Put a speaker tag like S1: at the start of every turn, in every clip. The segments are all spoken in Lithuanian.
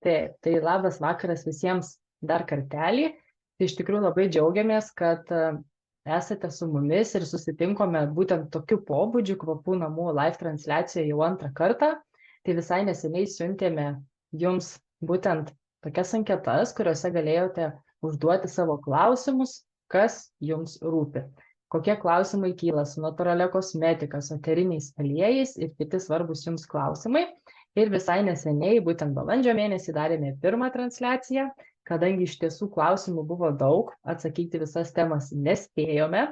S1: Taip, tai labas vakaras visiems dar kartelį. Tai iš tikrųjų labai džiaugiamės, kad esate su mumis ir susitinkome būtent tokiu pobūdžiu kvapų namų live transliacijoje jau antrą kartą. Tai visai neseniai siuntėme jums būtent tokias anketas, kuriuose galėjote užduoti savo klausimus, kas jums rūpi. Kokie klausimai kyla su natūralia kosmetika, su eteriniais aliejais ir kiti svarbus jums klausimai. Ir visai neseniai, būtent balandžio mėnesį, darėme pirmą transliaciją, kadangi iš tiesų klausimų buvo daug, atsakyti visas temas nespėjome,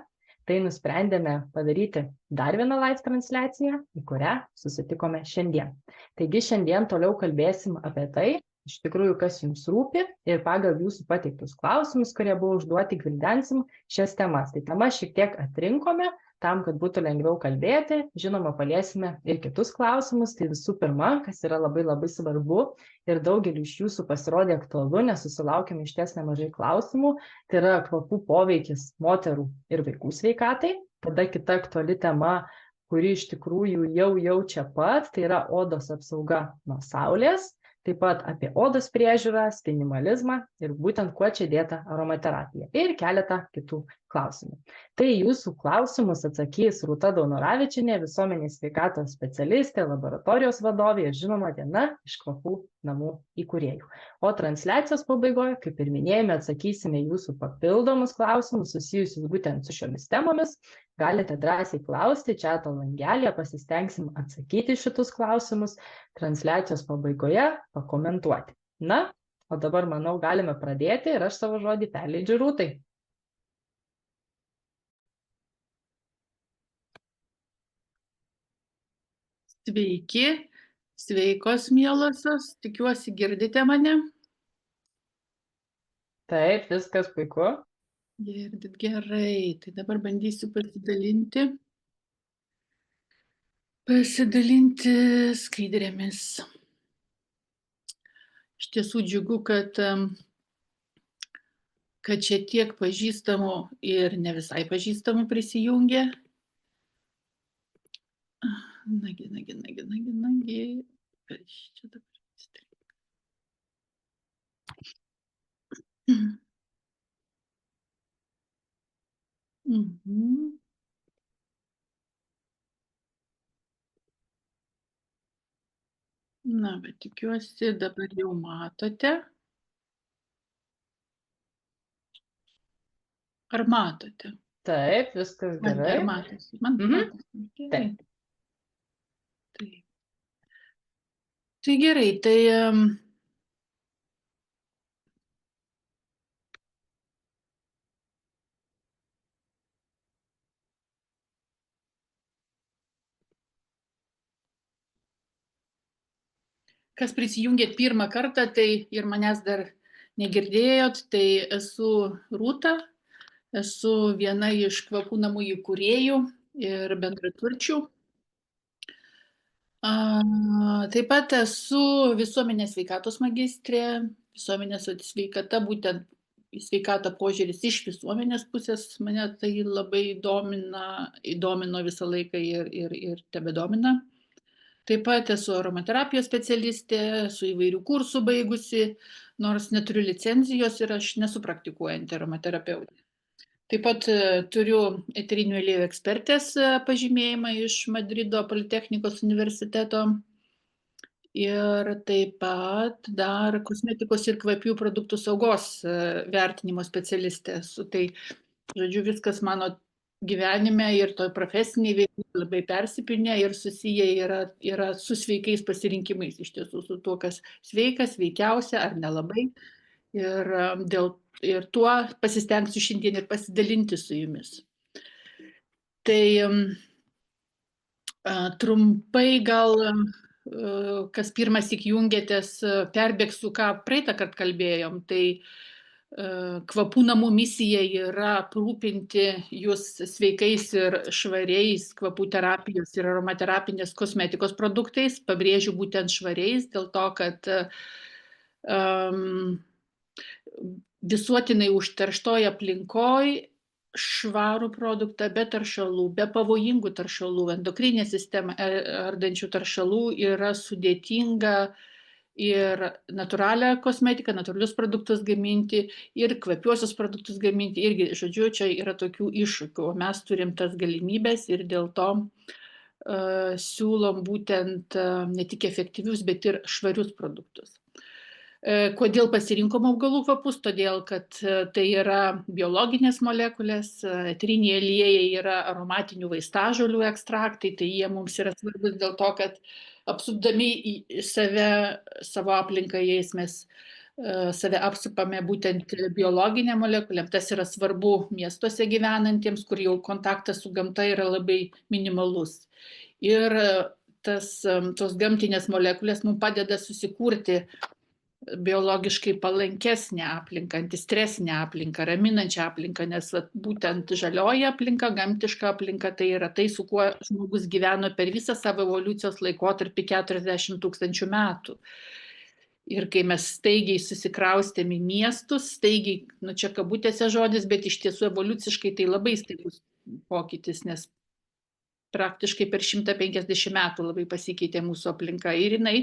S1: tai nusprendėme padaryti dar vieną live transliaciją, į kurią susitikome šiandien. Taigi šiandien toliau kalbėsim apie tai, iš tikrųjų, kas jums rūpi ir pagal jūsų pateiktus klausimus, kurie buvo užduoti, gvildensim šias temas. Tai temas šiek tiek atrinkome, tam, kad būtų lengviau kalbėti, žinoma, paliesime ir kitus klausimus. Tai visų pirma, kas yra labai labai svarbu ir daugeliu iš jūsų pasirodė aktualu, nes susilaukėme išties nemažai klausimų, tai yra kvapų poveikis moterų ir vaikų sveikatai. Tada kita aktuali tema, kuri iš tikrųjų jau čia pat, tai yra odos apsauga nuo saulės. Taip pat apie odos priežiūrą, skinimalizmą ir būtent kuo čia dėta aromaterapija ir keletą kitų klausimų. Tai jūsų klausimus atsakys Rūta Daunoravičienė, visuomenės sveikatos specialistė, laboratorijos vadovė ir žinoma viena iš kvapų namų įkūrėjų. O transliacijos pabaigoje, kaip ir minėjome, atsakysime jūsų papildomus klausimus susijusius būtent su šiomis temomis. Galite drąsiai klausti, čiato langelėje pasistengsim atsakyti šitus klausimus, transliacijos pabaigoje pakomentuoti. Na, o dabar, manau, galime pradėti ir aš savo žodį perleidžiu Rūtai.
S2: Sveiki, sveikos mielosios, tikiuosi girdite mane.
S1: Taip, viskas puiku.
S2: Girdit gerai, tai dabar bandysiu pasidalinti skaidrėmis. Iš tiesų džiugu, kad čia tiek pažįstamų ir ne visai pažįstamų prisijungė. Nagi. Kas čia dabar įstringa? Na, bet tikiuosi dabar jau matote. Ar matote?
S1: Taip, viskas gerai.
S2: Ar matosi? Man matosi. Gerai. Taip. Tai gerai, tai kas prisijungėt pirmą kartą, tai ir manęs dar negirdėjot, tai esu Rūta, esu viena iš kvapų namų įkūrėjų ir bendraturčių. Taip pat esu visuomenės sveikatos magistrė, visuomenės sveikata, būtent sveikata požiūris iš visuomenės pusės mane tai labai įdomino visą laiką ir tebedomina. Taip pat esu aromaterapijos specialistė, esu įvairių kursų baigusi, nors neturiu licenzijos ir aš nesu praktikuojanti aromaterapeutė. Taip pat turiu eterinių aliejų ekspertės pažymėjimą iš Madrido Politechnikos universiteto ir taip pat dar kosmetikos ir kvapių produktų saugos vertinimo specialistė esu. Tai, žodžiu, viskas mano gyvenime ir toj profesiniai veiklai labai persipynę ir susiję yra su sveikais pasirinkimais, iš tiesų, su tuo, kas sveika, sveikiausia ar nelabai. Ir tuo pasistengsiu šiandien ir pasidalinti su jumis. Tai trumpai gal, kas pirmąsyk jungiatės, perbėgsiu, ką praeitą kartą kalbėjom. Tai kvapų namų misija yra aprūpinti jūs sveikais ir švariais kvapų terapijos ir aromaterapinės kosmetikos produktais. Pabrėžiu būtent švariais, dėl to, kad visuotinai užterštoj aplinkoj švarų produktą be taršalų, be pavojingų taršalų, endokrininę sistemą ardančių taršalų yra sudėtinga ir natūralią kosmetiką, natūralius produktus gaminti, ir kvapiuosius produktus gaminti. Irgi, žodžiu, čia yra tokių iššūkių, o mes turim tas galimybės ir dėl to siūlom būtent ne tik efektyvius, bet ir švarius produktus. Kodėl pasirinkom augalų kvapus? Todėl, kad tai yra biologinės molekulės, eteriniai aliejai yra aromatinių vaistažolių ekstraktai, tai jie mums yra svarbus dėl to, kad apsupdami į save, savo aplinką jais mes save apsupame būtent biologinė molekulėm. Tas yra svarbu miestuose gyvenantiems, kur jau kontaktas su gamta yra labai minimalus. Ir tos gamtinės molekulės mums padeda susikurti biologiškai palankesnę aplinką, antistresinę aplinką, raminančią aplinką, nes būtent žalioji aplinka, gamtiška aplinka, tai yra tai, su kuo žmogus gyveno per visą savo evoliucijos laikotarpį 40 000 metų. Ir kai mes staigiai susikraustėm į miestus, staigiai, čia kabutėse žodis, bet iš tiesų evoliuciškai tai labai staigus pokytis, nes praktiškai per 150 metų labai pasikeitė mūsų aplinka ir jinai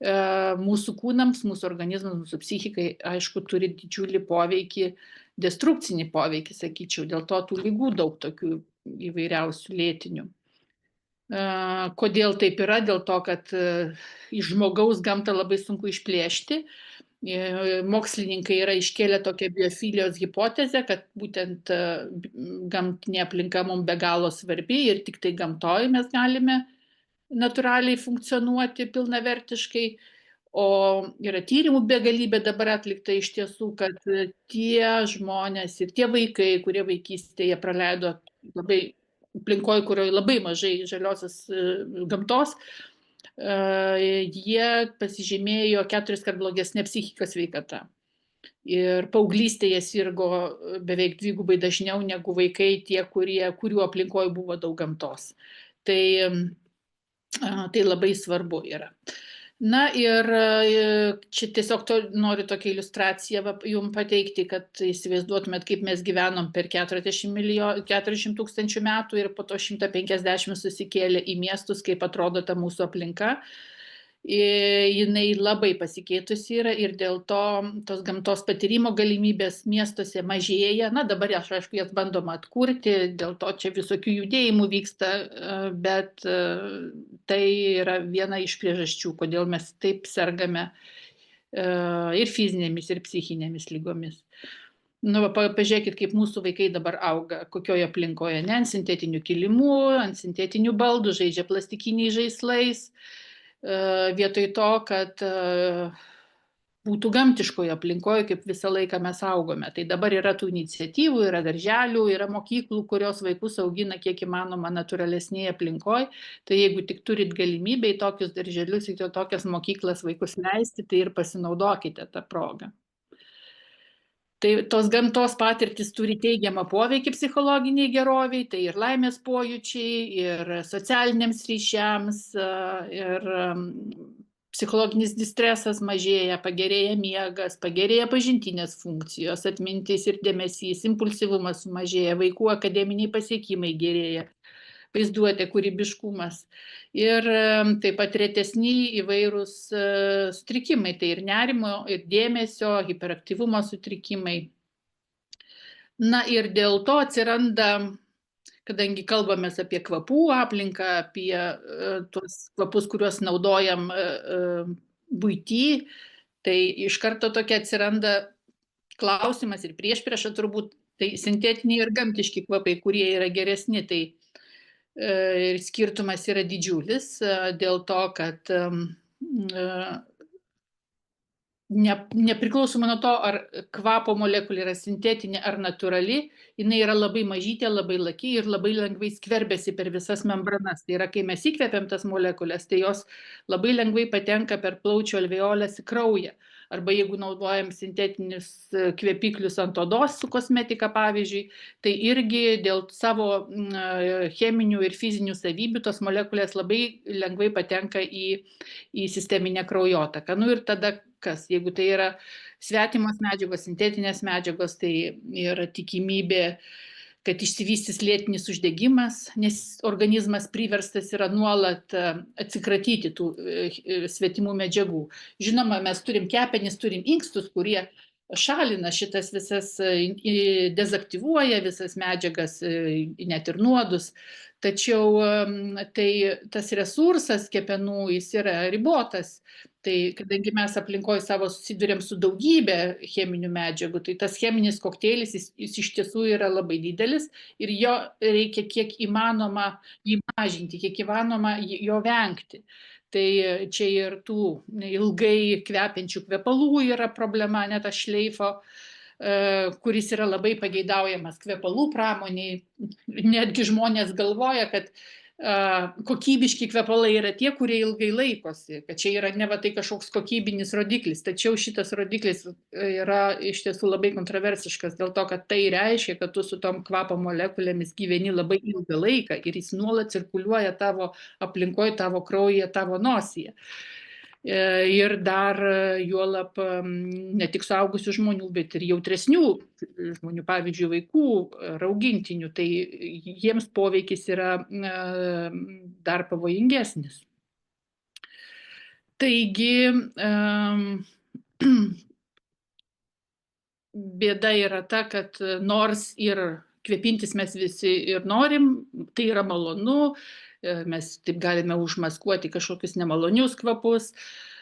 S2: mūsų kūnams, mūsų organizmams, mūsų psichikai, aišku, turi didžiulį poveikį, destrukcinį poveikį, sakyčiau, dėl to tų ligų daug tokių įvairiausių lėtinių. Kodėl taip yra? Dėl to, kad iš žmogaus gamtą labai sunku išplėšti. Mokslininkai yra iškėlę tokią biofilijos hipotezę, kad būtent gamtinė aplinka mums be galo svarbi ir tik tai gamtoj mes galime natūraliai funkcionuoti pilnavertiškai, o yra tyrimų begalybė dabar atlikta iš tiesų, kad tie žmonės ir tie vaikai, kurie vaikystėje praleido labai aplinkoje, kurioje labai mažai žaliosios gamtos, jie pasižymėjo 4 kart blogesnė psichikos sveikata. Ir paauglystėje sirgo beveik 2 dažniau negu vaikai tie, kurių aplinkoje buvo daug gamtos. Tai labai svarbu yra. Na ir čia tiesiog noriu tokią iliustraciją jums pateikti, kad įsivaizduotumėt, kaip mes gyvenom per 40 000 metų ir po to 150 susikėlė į miestus, kaip atrodo ta mūsų aplinka. Jinai labai pasikeitusi yra ir dėl to tos gamtos patyrimo galimybės miestuose mažėja. Na, dabar aišku, jas bandoma atkurti, dėl to čia visokių judėjimų vyksta, bet tai yra viena iš priežasčių, kodėl mes taip sergame ir fizinėmis, ir psichinėmis lygomis. Nu, pažiūrėkit, kaip mūsų vaikai dabar auga, kokioje aplinkoje, ne ant sintetinių kilimų, ant sintetinių baldų, žaidžia plastikiniais žaislais. Vietoj to, kad būtų gamtiškoje aplinkoje, kaip visą laiką mes augome. Tai dabar yra tų iniciatyvų, yra darželių, yra mokyklų, kurios vaikus augina kiek įmanoma natūralesnėje aplinkoje. Tai jeigu tik turit galimybę į tokius darželius, į tokias mokyklas vaikus leisti, tai ir pasinaudokite tą progą. Tai tos gamtos patirtis turi teigiamą poveikį psichologiniai geroviai, tai ir laimės pojūčiai, ir socialiniams ryšiams, ir psichologinis distresas mažėja, pagerėja miegas, pagerėja pažintinės funkcijos, atmintis ir dėmesys, impulsyvumas sumažėja, vaikų akademiniai pasiekimai gerėja, vaizduotė, kūrybiškumas. Ir taip pat retesni įvairūs sutrikimai, tai ir nerimo, ir dėmesio, hiperaktyvumo sutrikimai. Na ir dėl to atsiranda, kadangi kalbamės apie kvapų aplinką, apie tuos kvapus, kuriuos naudojam buity, tai iš karto tokia atsiranda klausimas ir priešprieša turbūt, tai sintetiniai ir gamtiški kvapai, kurie yra geresni, tai ir skirtumas yra didžiulis dėl to, kad nepriklausomai nuo to, ar kvapo molekulė yra sintetinė ar natūrali, jinai yra labai mažytė, labai laki ir labai lengvai skverbiasi per visas membranas. Tai yra, kai mes įkvepiam tas molekulės, tai jos labai lengvai patenka per plaučių alveolės į kraują. Arba jeigu naudojam sintetinius kvepiklius ant odos su kosmetika, pavyzdžiui, tai irgi dėl savo cheminių ir fizinių savybių tos molekulės labai lengvai patenka į sisteminę kraujotaką. Nu ir tada kas? Jeigu tai yra svetimos medžiagos, sintetinės medžiagos, tai yra tikimybė kad išsivystys lėtinis uždegimas, nes organizmas priverstas yra nuolat atsikratyti tų svetimų medžiagų. Žinoma, mes turim kepenis, turim inkstus, kurie šalina šitas visas, dezaktyvuoja visas medžiagas, net ir nuodus. Tačiau tas resursas kepenų jis yra ribotas. Tai kadangi mes aplinkoje savo susiduriam su daugybė cheminių medžiagų, tai tas cheminis kokteilis jis iš tiesų yra labai didelis ir jo reikia kiek įmanoma jį mažinti, kiek įmanoma jo vengti. Tai čia ir tų ilgai kvepiančių kvepalų yra problema, net tas šleifo, kuris yra labai pageidaujamas kvepalų pramoniai. Netgi žmonės galvoja, kad kokybiški kvepalai yra tie, kurie ilgai laikosi, kad čia yra ne va tai kažkoks kokybinis rodiklis, tačiau šitas rodiklis yra iš tiesų labai kontroversiškas dėl to, kad tai reiškia, kad tu su tom kvapo molekulėmis gyveni labai ilgą laiką ir jis nuolat cirkuliuoja tavo aplinkoje, tavo kraujyje, tavo nosyje. Ir dar juolab ne tik suaugusių žmonių, bet ir jautresnių žmonių, pavyzdžiui, vaikų ar augintinių, tai jiems poveikis yra dar pavojingesnis. Taigi, bėda yra ta, kad nors ir kvepintis mes visi ir norim, tai yra malonu, mes taip galime užmaskuoti kažkokius nemalonius kvapus,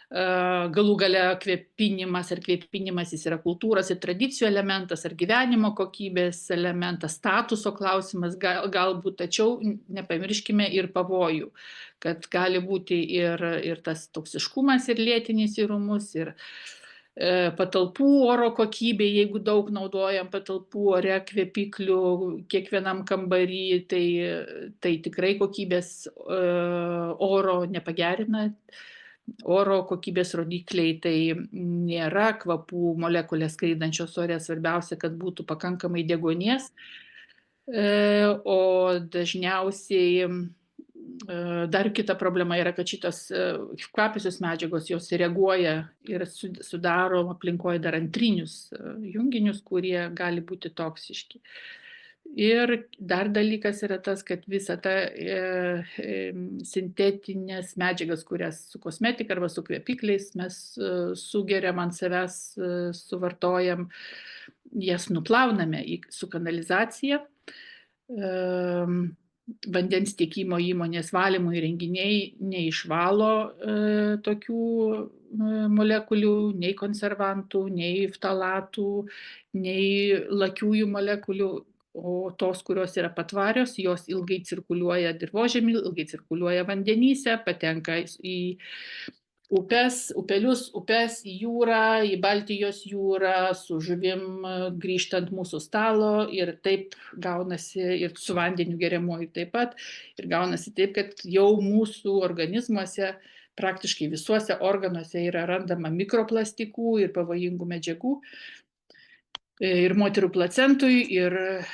S2: galų gale kvepinimas ar kvepinimas jis yra kultūros ir tradicijų elementas ar gyvenimo kokybės elementas, statuso klausimas galbūt, tačiau nepamirškime ir pavojų, kad gali būti ir tas toksiškumas ir lėtinis ir ūmus, ir patalpų oro kokybė, jeigu daug naudojam patalpų ore kvepiklių kiekvienam kambarį, tai tikrai kokybės oro nepagerina. Oro kokybės rodikliai tai nėra kvapų molekulės skraidančios ore, svarbiausia, kad būtų pakankamai deguonies, o dažniausiai dar kita problema yra, kad šitos kvapiosios medžiagos jos reaguoja ir sudaro aplinkoje dar antrinius junginius, kurie gali būti toksiški. Ir dar dalykas yra tas, kad visą tą sintetinės medžiagas, kurias su kosmetika arba su kvepikliais mes sugeriam ant savęs, suvartojam, jas nuplauname su kanalizacija. Vandens tiekimo įmonės valymo įrenginiai neišvalo tokių molekulių, nei konservantų, nei ftalatų, nei lakiųjų molekulių, o tos, kurios yra patvarios, jos ilgai cirkuliuoja dirvožemy, ilgai cirkuliuoja vandenyse, patenka į upelius, upes, į jūrą, į Baltijos jūrą, su žuvim grįžtant mūsų stalo ir taip gaunasi ir su vandeniu geriamuoju taip pat. Ir gaunasi taip, kad jau mūsų organizmuose, praktiškai visuose organuose yra randama mikroplastikų ir pavojingų medžiagų. Ir moterų placentui, ir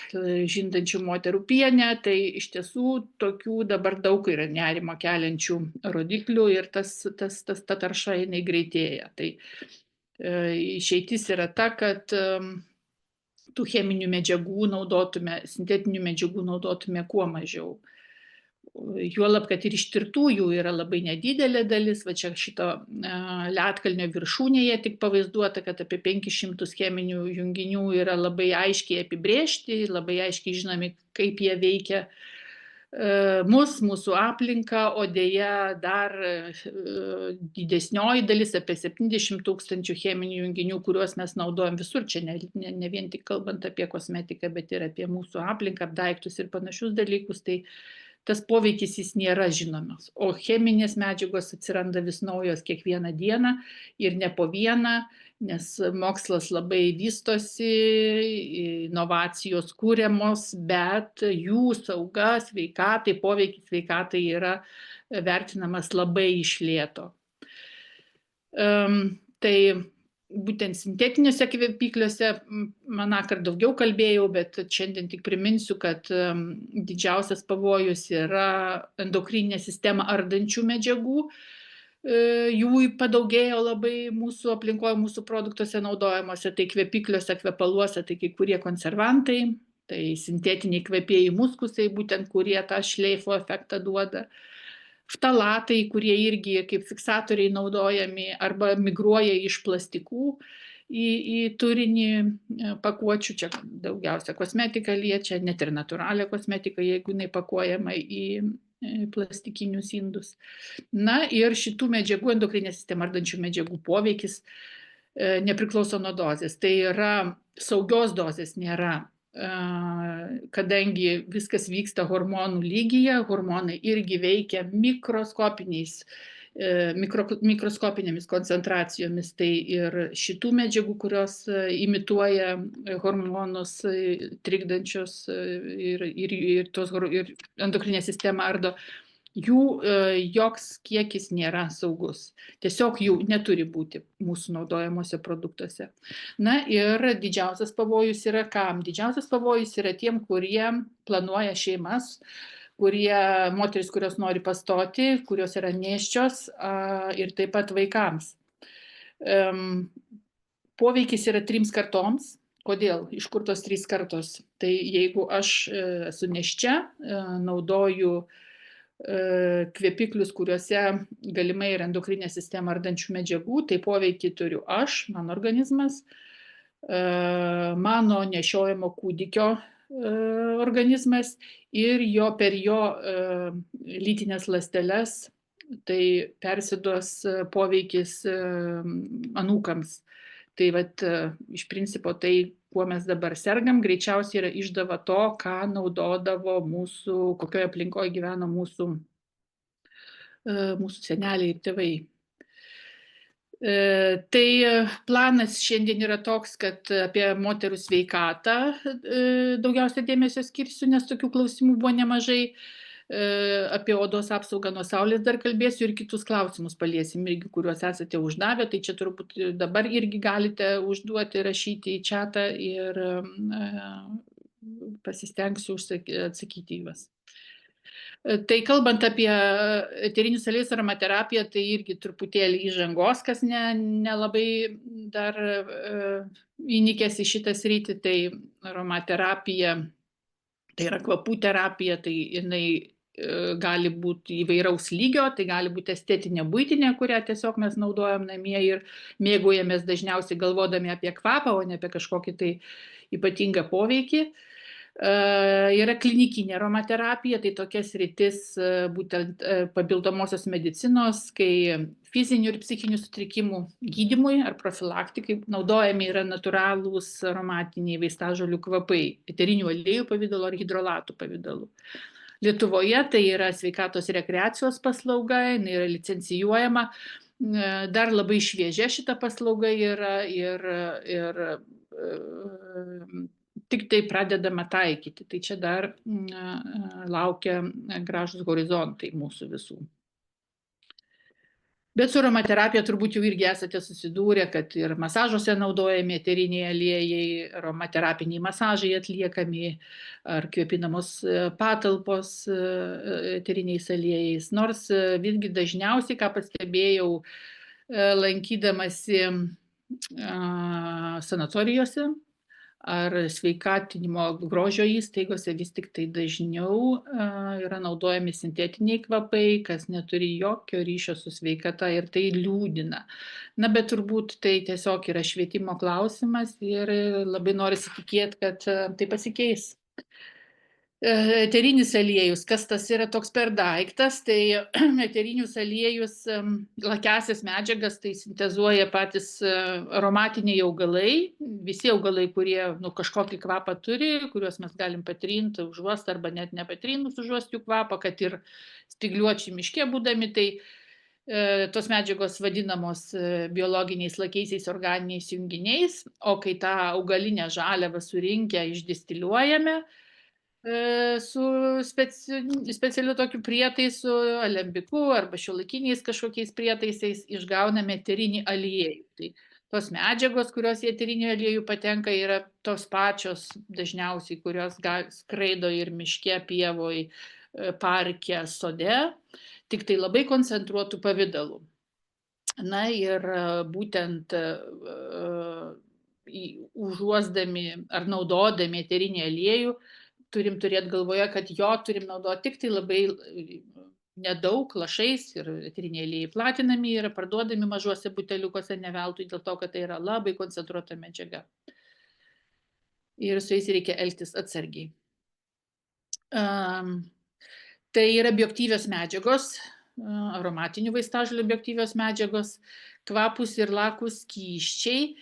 S2: žindančių moterų piene, tai iš tiesų tokių dabar daug yra nerimo keliančių rodiklių ir ta tarša jinai greitėja. Tai išeitis yra ta, kad tų cheminių medžiagų naudotume, sintetinių medžiagų naudotume kuo mažiau. Juolab, kad ir ištirtųjų yra labai nedidelė dalis, va čia šito ledkalnio viršūnėje tik pavaizduota, kad apie 500 cheminių junginių yra labai aiškiai apibrėžti, labai aiškiai žinomi, kaip jie veikia mūsų aplinką, o dėja dar didesnioji dalis, apie 70 000 cheminių junginių, kuriuos mes naudojam visur, čia ne vien tik kalbant apie kosmetiką, bet ir apie mūsų aplinką, daiktus ir panašius dalykus, tai tas poveikis jis nėra žinomas, o cheminės medžiagos atsiranda vis naujos kiekvieną dieną ir ne po vieną, nes mokslas labai vystosi, inovacijos kūriamos, bet jų sauga sveikatai, poveikis sveikatai yra vertinamas labai iš lėto. Tai būtent sintetiniuose kvepikliuose manąkart daugiau kalbėjau, bet šiandien tik priminsiu, kad didžiausias pavojus yra endokrininę sistemą ardančių medžiagų. Jų padaugėjo labai mūsų aplinkoje, mūsų produktuose naudojamuose, tai kvepikliuose, kvepaluose, tai kai kurie konservantai, Tai sintetiniai kvepėjai muskusai, būtent kurie tą šleifo efektą duoda. Ftalatai, kurie irgi kaip fiksatoriai naudojami arba migruoja iš plastikų į turinį pakuočių. Čia daugiausia kosmetika liečia, net ir natūralią kosmetiką, jeigu jinai pakuojama į plastikinius indus. Na ir šitų medžiagų, endokrinę sistemą ardančių medžiagų poveikis nepriklauso nuo dozės. Tai yra saugios dozės nėra, kadangi viskas vyksta hormonų lygyje, hormonai irgi veikia mikroskopinėmis koncentracijomis. Tai ir šitų medžiagų, kurios imituoja hormonus trikdančius ir endokrinę sistemą ardo, jų joks kiekis nėra saugus. Tiesiog jų neturi būti mūsų naudojamuose produktuose. Na ir didžiausias pavojus yra kam? Didžiausias pavojus yra tiem, kurie planuoja šeimas, moteris, kurios nori pastoti, kurios yra nėščios ir taip pat vaikams. Poveikis yra 3 kartoms. Kodėl? Iš kur tos 3 kartos? Tai jeigu aš esu nėščia, naudoju kvepiklius, kuriuose galimai yra endokrinę sistemą ardančių medžiagų, tai poveikį turiu aš, mano organizmas, mano nešiojamo kūdikio organizmas ir per jo lytinės ląsteles, tai persiduos poveikis anūkams. Tai iš principo tai, kuo mes dabar sergam, greičiausiai yra išdava to, ką naudodavo kokioje aplinkoje gyveno mūsų seneliai ir tėvai. Tai planas šiandien yra toks, kad apie moterų sveikatą daugiausia dėmesio skirsiu, nes tokių klausimų buvo nemažai. Apie odos apsaugą nuo saulės dar kalbėsiu ir kitus klausimus paliesim, irgi, kuriuos esate uždavę. Tai čia turbūt dabar irgi galite užduoti, rašyti į chatą ir pasistengsiu atsakyti į juos. Tai kalbant apie eterinius aliejus aromaterapiją, tai irgi truputėlį įžangos, kas nelabai dar įnikęs į šitą sritį. Tai aromaterapija, tai yra kvapų terapija, tai jinai gali būti įvairaus lygio, tai gali būti estetinė buitinė, kurią tiesiog mes naudojam namie ir mėgaujamės dažniausiai galvodami apie kvapą, o ne apie kažkokį tai ypatingą poveikį. Yra klinikinė aromaterapija, tai tokia sritis būtent papildomosios medicinos, kai fizinių ir psichinių sutrikimų gydymui ar profilaktikai naudojami yra natūralūs aromatiniai vaistažolių kvapai, eterinių aliejų pavidalu ar hidrolatų pavidalu. Lietuvoje tai yra sveikatos rekreacijos paslauga, jinai yra licencijuojama, dar labai šviežia šita paslauga yra ir tik tai pradedama taikyti. Tai čia dar laukia gražus horizontai mūsų visų. Bet su aromaterapija turbūt jau irgi esate susidūrę, kad ir masažuose naudojami eteriniai aliejai, aromaterapiniai masažai atliekami ar kvėpinamos patalpos eteriniais aliejais. Nors visgi dažniausiai, ką pastebėjau, lankydamasi sanatorijose ar sveikatinimo grožio įstaigose, vis tik tai dažniau yra naudojami sintetiniai kvapai, kas neturi jokio ryšio su sveikata ir tai liūdina. Na, bet turbūt tai tiesiog yra švietimo klausimas ir labai norisi tikėti, kad tai pasikeis. Eterinis aliejus, kas tas yra toks per daiktas, tai eterinius aliejus, lakiąsias medžiagas, tai sintezuoja patys aromatiniai augalai, visi augalai, kurie kažkokį kvapą turi, kuriuos mes galim patrinti, užuosti arba net nepatrinus užuosti jų kvapą, kad ir spygliuočiai miške būdami, tai tos medžiagos vadinamos biologiniais lakiaisiais organiniais junginiais, o kai tą augalinę žaliavą surinkę išdistiliuojame, su specialiu tokiu prietaisu, alembiku arba šiuolaikiniais kažkokiais prietaisais išgauname eterinį aliejų. Tai tos medžiagos, kurios į eterinį aliejų patenka, yra tos pačios dažniausiai, kurios skraido ir miške, pievoj, parke, sode, tik tai labai koncentruotų pavidalų. Na ir būtent užuosdami ar naudodami eterinį aliejų, turim turėti galvoje, kad jo turim naudoti tik tai labai nedaug, lašais, ir eteriniai aliejai platinami yra, parduodami mažuose buteliukuose ne veltui, dėl to, kad tai yra labai koncentruota medžiaga. Ir su jais reikia elgtis atsargiai. Tai yra bioaktyvios medžiagos, aromatinių vaistažolių bioaktyvios medžiagos, kvapūs ir lakūs skysčiai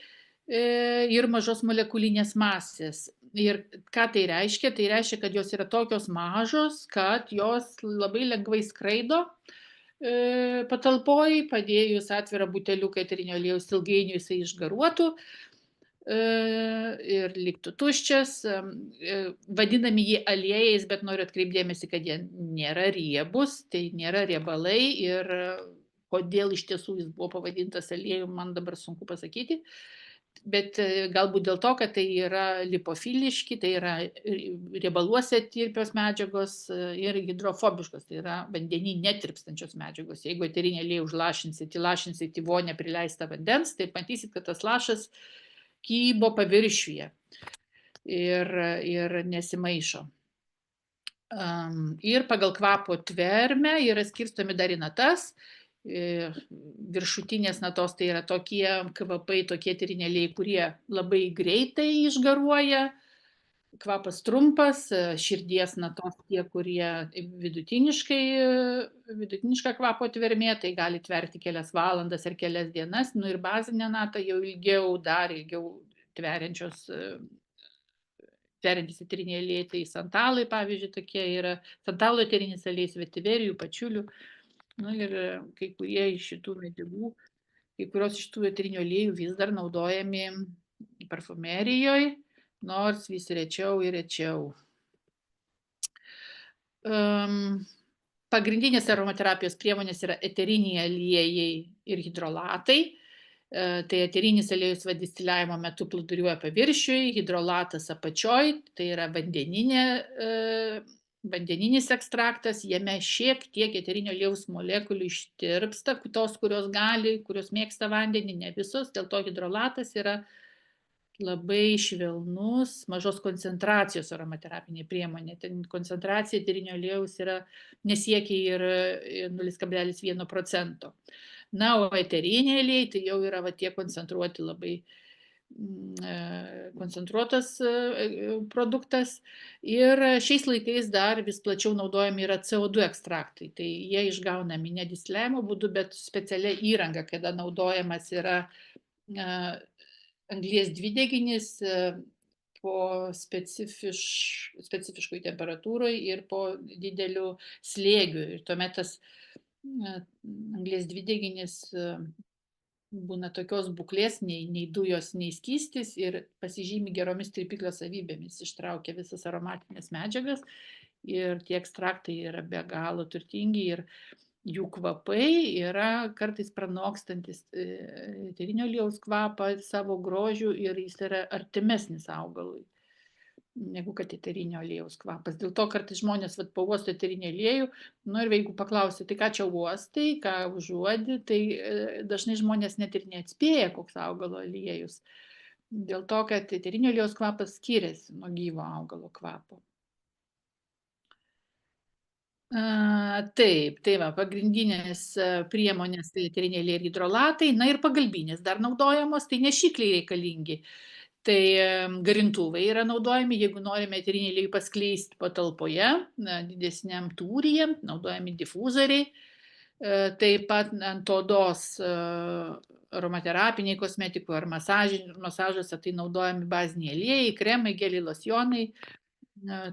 S2: ir mažos molekulinės masės. Ir ką tai reiškia? Tai reiškia, kad jos yra tokios mažos, kad jos labai lengvai skraido patalpoj, padėjus atvirą buteliuką eterinio aliejaus, ilgainiui jisai išgaruotų ir liktų tuščias. Vadinami jį aliejais, bet noriu atkreipdėmėsi, kad jie nėra riebus, tai nėra riebalai, ir kodėl iš tiesų jis buvo pavadintas aliejum, man dabar sunku pasakyti. Bet galbūt dėl to, kad tai yra lipofiliški, tai yra riebaluose tirpios medžiagos ir hidrofobiškos, tai yra vandenį netirpstančios medžiagos. Jeigu eterinį aliejų įlašinsit į vonią prileistą vandens, tai matysit, kad tas lašas kybo paviršiuje ir nesimaišo. Ir pagal kvapo tvermę yra skirstomi dar į natas. Viršutinės natos tai yra tokie kvapai, tokie eteriniai aliejai, kurie labai greitai išgaruoja. Kvapas trumpas, širdies natos tie, kurie vidutiniška kvapo tvermė, tai gali tverti kelias valandas ar kelias dienas. Ir bazinė nata jau dar ilgiau tveriantys eteriniai aliejai, tai santalai, pavyzdžiui, tokie yra. Santalų eterinis aliejus, vetiverijų, pačiulių. Ir kai kurie iš šitų medžiagų, kai kurios iš tų eterinių aliejų vis dar naudojami parfumerijoje, nors vis rečiau ir rečiau. Pagrindinės aromaterapijos priemonės yra eteriniai aliejai ir hidrolatai. Tai eterinis aliejus distiliavimo metu plūduriuoja paviršiui, hidrolatas apačioj, tai yra vandeninis ekstraktas, jame šiek tiek eterinio aliejaus molekulių ištirpsta, tos, kurios mėgsta vandenį, ne visos, dėl to hidrolatas yra labai švelnus, mažos koncentracijos aromaterapinė priemonė. Ten koncentracija eterinio aliejaus nesiekia ir 0,1%. O eteriniai aliejai tai jau yra tie koncentruoti, labai koncentruotas produktas. Ir šiais laikais dar vis plačiau naudojami yra CO2 ekstraktai. Tai jie išgaunami ne distiliavimo būdu, bet specialia įranga, kada naudojamas yra anglies dvideginis po specifiškoj temperatūroj ir po dideliu slėgiu. Ir tuomet tas anglies dvideginis būna tokios būklės, nei dujos, nei skystis, ir pasižymi geromis tirpiklio savybėmis, ištraukia visas aromatinės medžiagas, ir tie ekstraktai yra be galo turtingi, ir jų kvapai yra kartais pranokstantis eterinio aliejaus kvapą savo grožiu, ir jis yra artimesnis augalui negu kad eterinio aliejaus kvapas. Dėl to kartais žmonės pauosto eterinį aliejų, ir jeigu paklausia, tai ką čia uostai, ką užuodi, tai dažnai žmonės net ir neatspėja, koks augalo aliejus. Dėl to, kad eterinio aliejaus kvapas skiriasi nuo gyvo augalo kvapo. Taip, pagrindinės priemonės tai eteriniai aliejai ir hidrolatai, ir pagalbinės dar naudojamos, tai nešikliai reikalingi. Tai garintuvai yra naudojami, jeigu norime eterinį aliejų paskleisti patalpoje, didesniam tūryje, naudojami difuzoriai. Taip pat ant odos aromaterapiniai kosmetikų ar masažuose tai naudojami baziniai aliejai, kremai, geliai, losjonai.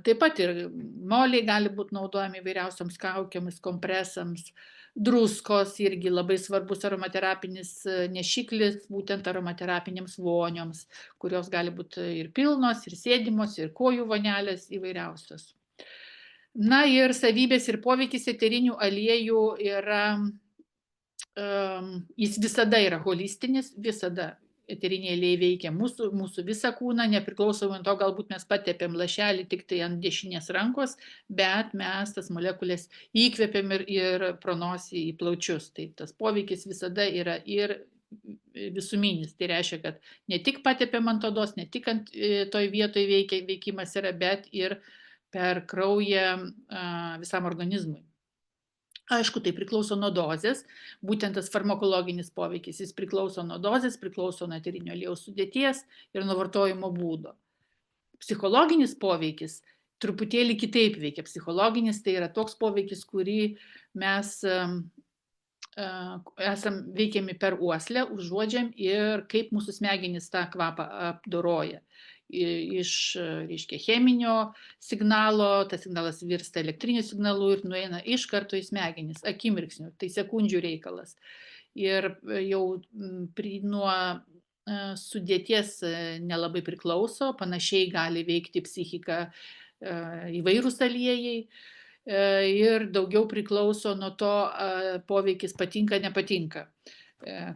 S2: Taip pat ir moliai gali būti naudojami įvairiausioms kaukėms, kompresams. Druskos irgi labai svarbus aromaterapinis nešiklis, būtent aromaterapinėms vonioms, kurios gali būti ir pilnos, ir sėdimos, ir kojų vonelės įvairiausios. Ir savybės ir poveikis eterinių aliejų yra, jis visada yra holistinis, visada eteriniai aliejai veikia mūsų visą kūną, nepriklausomai nuo to, galbūt mes patepėm lašelį tik tai ant dešinės rankos, bet mes tas molekulės įkvėpėm ir pro nosį į plaučius. Tai tas poveikis visada yra ir visuminis. Tai reiškia, kad ne tik patepėm ant odos, ne tik ant toj vietoj veikimas yra, bet ir per kraują visam organizmui. Aišku, tai priklauso nuo dozės, būtent tas farmakologinis poveikis, jis priklauso nuo dozės, priklauso nuo eterinio aliejaus sudėties ir nuo vartojimo būdo. Psichologinis poveikis truputėlį kitaip veikia. Psichologinis tai yra toks poveikis, kurį mes esam veikiami per uoslę, užuodžiam ir kaip mūsų smegenys tą kvapą apdoroja. Iš, reiškia, cheminio signalo, tas signalas virsta elektriniu signalu ir nueina iš karto į smegenis, akimirksniu, tai sekundžių reikalas. Ir jau nuo sudėties nelabai priklauso, panašiai gali veikti psichiką įvairūs aliejai ir daugiau priklauso nuo to poveikis patinka, nepatinka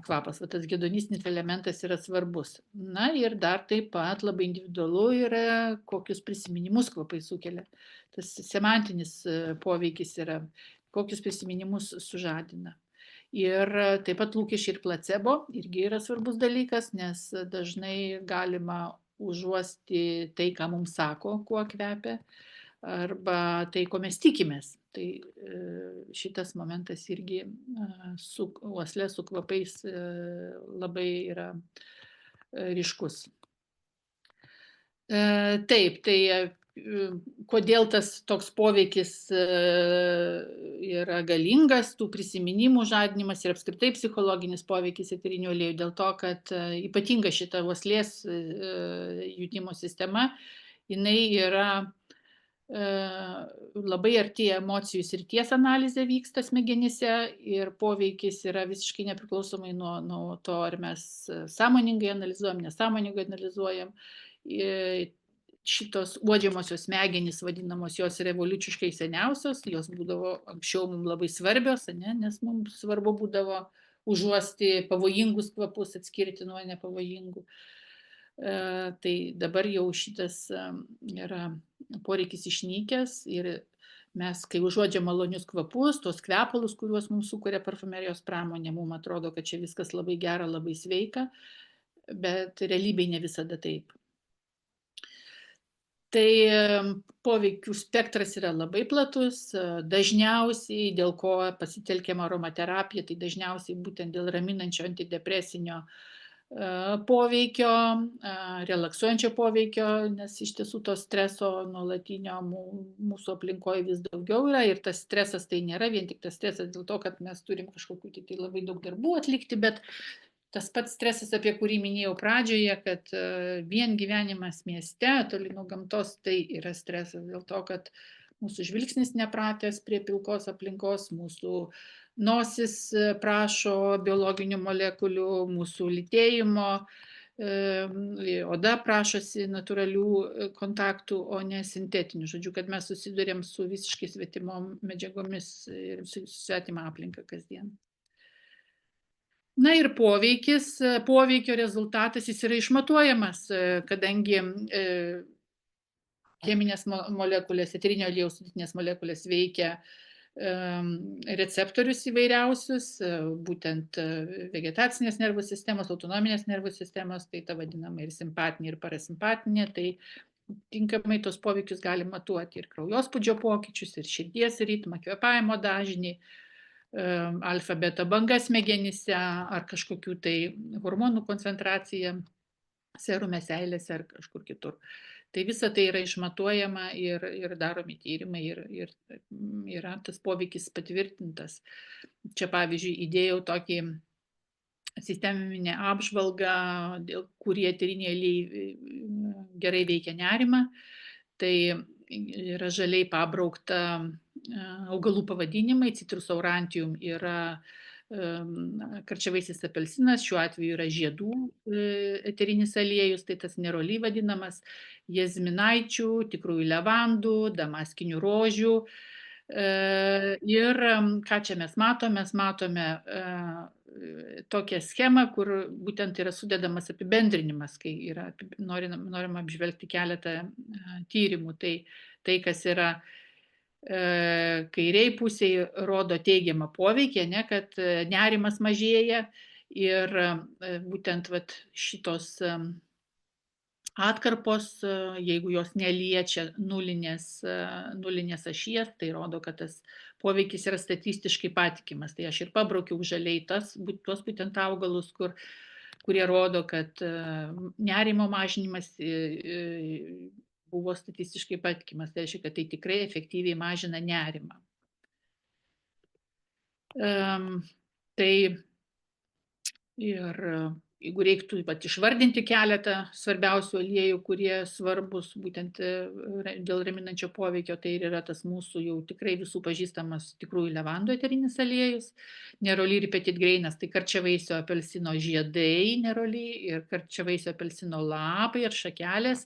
S2: kvapas. Va, tas hedonistinis elementas yra svarbus. Na ir dar taip pat labai individualu yra, kokius prisiminimus kvapai sukelia. Tas semantinis poveikis yra, kokius prisiminimus sužadina. Ir taip pat lūkesčiai ir placebo irgi yra svarbus dalykas, nes dažnai galima užuosti tai, ką mums sako, kuo kvepia, arba tai, ko mes tikimės. Tai šitas momentas irgi su uosle, su kvapais labai yra ryškus. Taip, tai kodėl tas toks poveikis yra galingas, tų prisiminimų žadinimas ir apskritai psichologinis poveikis eterinių aliejų, dėl to, kad ypatinga šita uoslės jutimo sistema, jinai yra labai arti emocijų srities analizė vyksta smegenyse ir poveikis yra visiškai nepriklausomai nuo to, ar mes sąmoningai analizuojam, nesąmoningai analizuojam. Šitos uodžiamosios smegenys vadinamos, jos yra evoliuciškai seniausios, jos būdavo anksčiau mums labai svarbios, nes mums svarbu būdavo užuosti pavojingus kvapus, atskirti nuo nepavojingų. Tai dabar jau šitas yra poreikis išnykęs ir mes, kai užuodžiam malonius kvapus, tos kvepalus, kuriuos mums sukuria parfumerijos pramonė, mums atrodo, kad čia viskas labai gera, labai sveika, bet realybėj ne visada taip. Tai poveikių spektras yra labai platus, dažniausiai dėl ko pasitelkiama aromaterapija, tai dažniausiai būtent dėl raminančio antidepresinio poveikio, relaksuojančio poveikio, nes iš tiesų to streso nuolatinio mūsų aplinkoje vis daugiau yra ir tas stresas tai nėra vien tik tas stresas dėl to, kad mes turim kažkokių tai labai daug darbų atlikti, bet tas pats stresas, apie kurį minėjau pradžioje, kad vien gyvenimas mieste, toli nuo gamtos, tai yra stresas dėl to, kad mūsų žvilgsnis nepratęs prie pilkos aplinkos, mūsų nosis prašo biologinių molekulių, mūsų lytėjimo, oda prašosi natūralių kontaktų, o ne sintetinių. Žodžiu, kad mes susidurėm su visiškai svetimom medžiagomis ir su svetima aplinka kasdien. Na ir poveikio rezultatas jis yra išmatuojamas, kadangi cheminės molekulės, eterinio aliejaus sudėtinės molekulės veikia receptorius įvairiausius, būtent vegetacinės nervų sistemos, autonominės nervų sistemos, tai ta vadinama ir simpatinė, ir parasimpatinė, tai tinkamai tos poveikius galima matuoti ir kraujospūdžio pokyčius, ir širdies ritmą, kvėpavimo dažnį, alfa beta banga smegenyse ar kažkokių tai hormonų koncentracija serume, seilėse ar kažkur kitur. Tai visa tai yra išmatuojama ir daromi tyrimai ir yra tas poveikis patvirtintas. Čia pavyzdžiui įdėjau tokį sisteminę apžvalgą, kurie eteriniai aliejai gerai veikia nerimą. Tai yra žaliai pabraukta augalų pavadinimai, citrus aurantium yra karčiavaisis apelsinas, šiuo atveju yra žiedų eterinis aliejus, tai tas neroli vadinamas, jazminaičių, tikrųjų levandų, damaskinių rožių. Ir ką čia mes matome? Mes matome tokią schemą, kur būtent yra sudedamas apibendrinimas, kai yra norima apžvelgti keletą tyrimų. Tai kas yra kairiai pusėje rodo teigiamą poveikį, kad nerimas mažėja Ir būtent vat, šitos atkarpos, jeigu jos neliečia nulinės ašies, tai rodo, kad tas poveikis yra statistiškai patikimas. Tai aš ir pabraukiau žaliai tuos būtent augalus, kurie rodo, kad nerimo mažinimas buvo statistiškai patikimas. Tai reiškia, kad tai tikrai efektyviai mažina nerimą. Tai ir jeigu reiktų išvardinti keletą svarbiausių aliejų, kurie svarbus būtent dėl raminančio poveikio, tai ir yra tas mūsų jau tikrai visų pažįstamas tikrųjų levandų eterinis aliejus, neroli ir petit greinas, tai karčiavaisio apelsino žiedai neroli ir karčiavaisio apelsino lapai ir šakelės,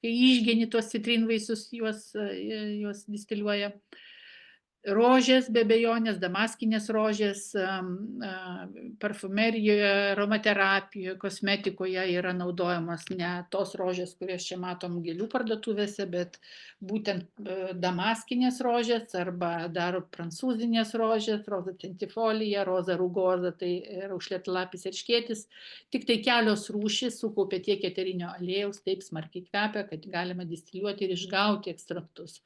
S2: kai išgeni tuos citrinvaisius, juos distiliuoja. Rožės, be abejonės, damaskinės rožės, parfumerijoje, aromaterapijoje, kosmetikoje yra naudojamos ne tos rožės, kurias čia matom gėlių parduotuvėse, bet būtent damaskinės rožės arba dar prancūzinės rožės, roza centifolija, roza rugoza, tai raukšlėtalapis erškėtis. Tik tai kelios rūšys sukaupė tiek eterinio aliejaus, taip smarkiai kvepia, kad galima distiliuoti ir išgauti ekstraktus.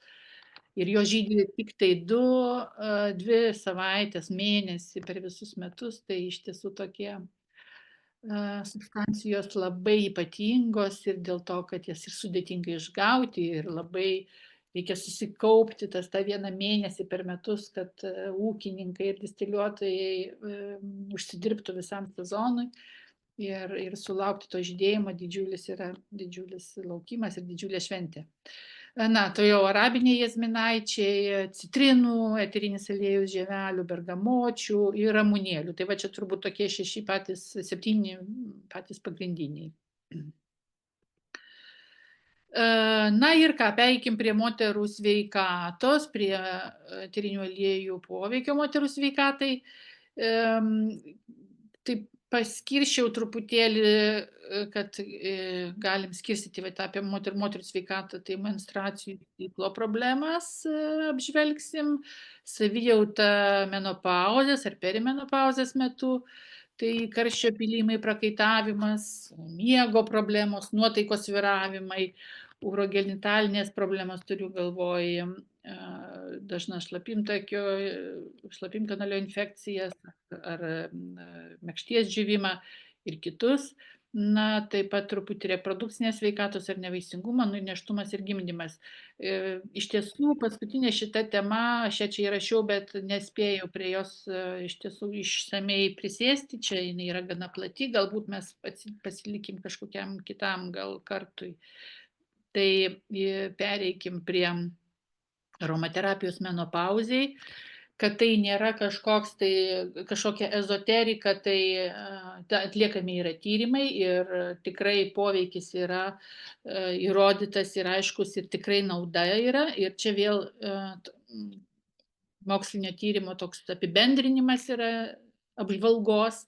S2: Ir jo žydi tik tai 2 savaitės, mėnesį per visus metus, tai iš tiesų tokie substancijos labai ypatingos ir dėl to, kad jas ir sudėtinga išgauti ir labai reikia susikaupti tą vieną mėnesį per metus, kad ūkininkai ir distiliuotojai užsidirbtų visam sezonui ir sulaukti to žydėjimo yra didžiulis laukimas ir didžiulė šventė. Na, tai jau arabiniai jazminaičiai, citrinų, eterinis aliejus, žievelių, bergamočių ir ramunėlių. Tai va čia turbūt tokie 7 patys pagrindiniai. Na ir ką, pereikim prie moterų sveikatos, prie eterinių aliejų poveikio moterų sveikatai. Taip paskirčiau truputėlį, kad galim skirstyti apie moterų sveikatą, tai menstruacijų ciklo problemas apžvelgsim, savijautą menopauzės ar perimenopauzės metu, tai karščio pylimai, prakaitavimas, miego problemos, nuotaikos svyravimai, urogenitalinės problemos, turiu galvoj dažna šlapimkanalio infekcijas ar megzties džiūvimą ir kitus. Na, taip pat truputį reprodukcinės sveikatos ir nevaisingumą, nėštumas ir gimdymas. Iš tiesų, paskutinė šita tema, aš ją čia įrašiau, bet nespėjau prie jos iš tiesų išsamei prisėsti, čia jinai yra gana plati, galbūt mes pasilikim kažkokiam kitam gal kartui. Tai pereikim prie aromaterapijos menopauziai, kad tai nėra kažkokia ezoterika, tai atliekami yra tyrimai ir tikrai poveikis yra įrodytas ir aiškus ir tikrai nauda yra. Ir čia vėl mokslinio tyrimo toks apibendrinimas yra apžvalgos.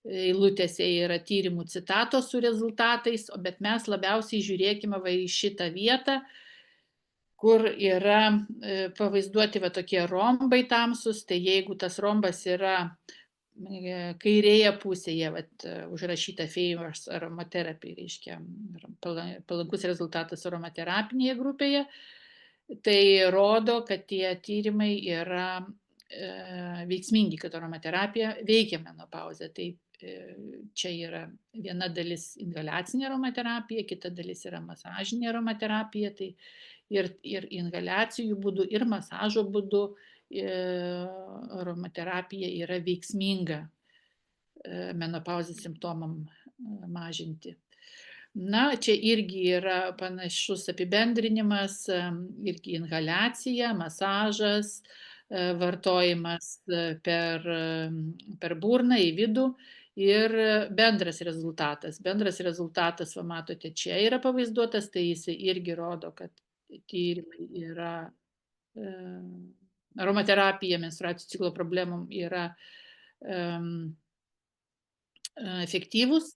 S2: Eilutėse yra tyrimų citatos su rezultatais, bet mes labiausiai žiūrėkime va į šitą vietą, kur yra pavaizduoti va tokie rombai tamsus, tai jeigu tas rombas yra kairėje pusėje, užrašyta favors aromatherapy, reiškia palankus rezultatas aromaterapinėje grupėje, tai rodo, kad tie tyrimai yra veiksmingi, kad aromaterapija veikia menopauzę. Tai čia yra viena dalis inhaliacinė aromaterapija, kita dalis yra masažinė aromaterapija, tai ir inhaliacijų būdu, ir masažo būdu aromaterapija yra veiksminga menopauzės simptomam mažinti. Na, čia irgi yra panašus apibendrinimas, irgi inhaliacija, masažas, vartojimas per burną į vidų ir bendras rezultatas. Bendras rezultatas, va matote, čia yra pavaizduotas, tai jis irgi rodo, kad tyrimai yra aromaterapija menstruacijų ciklo problemom yra efektyvūs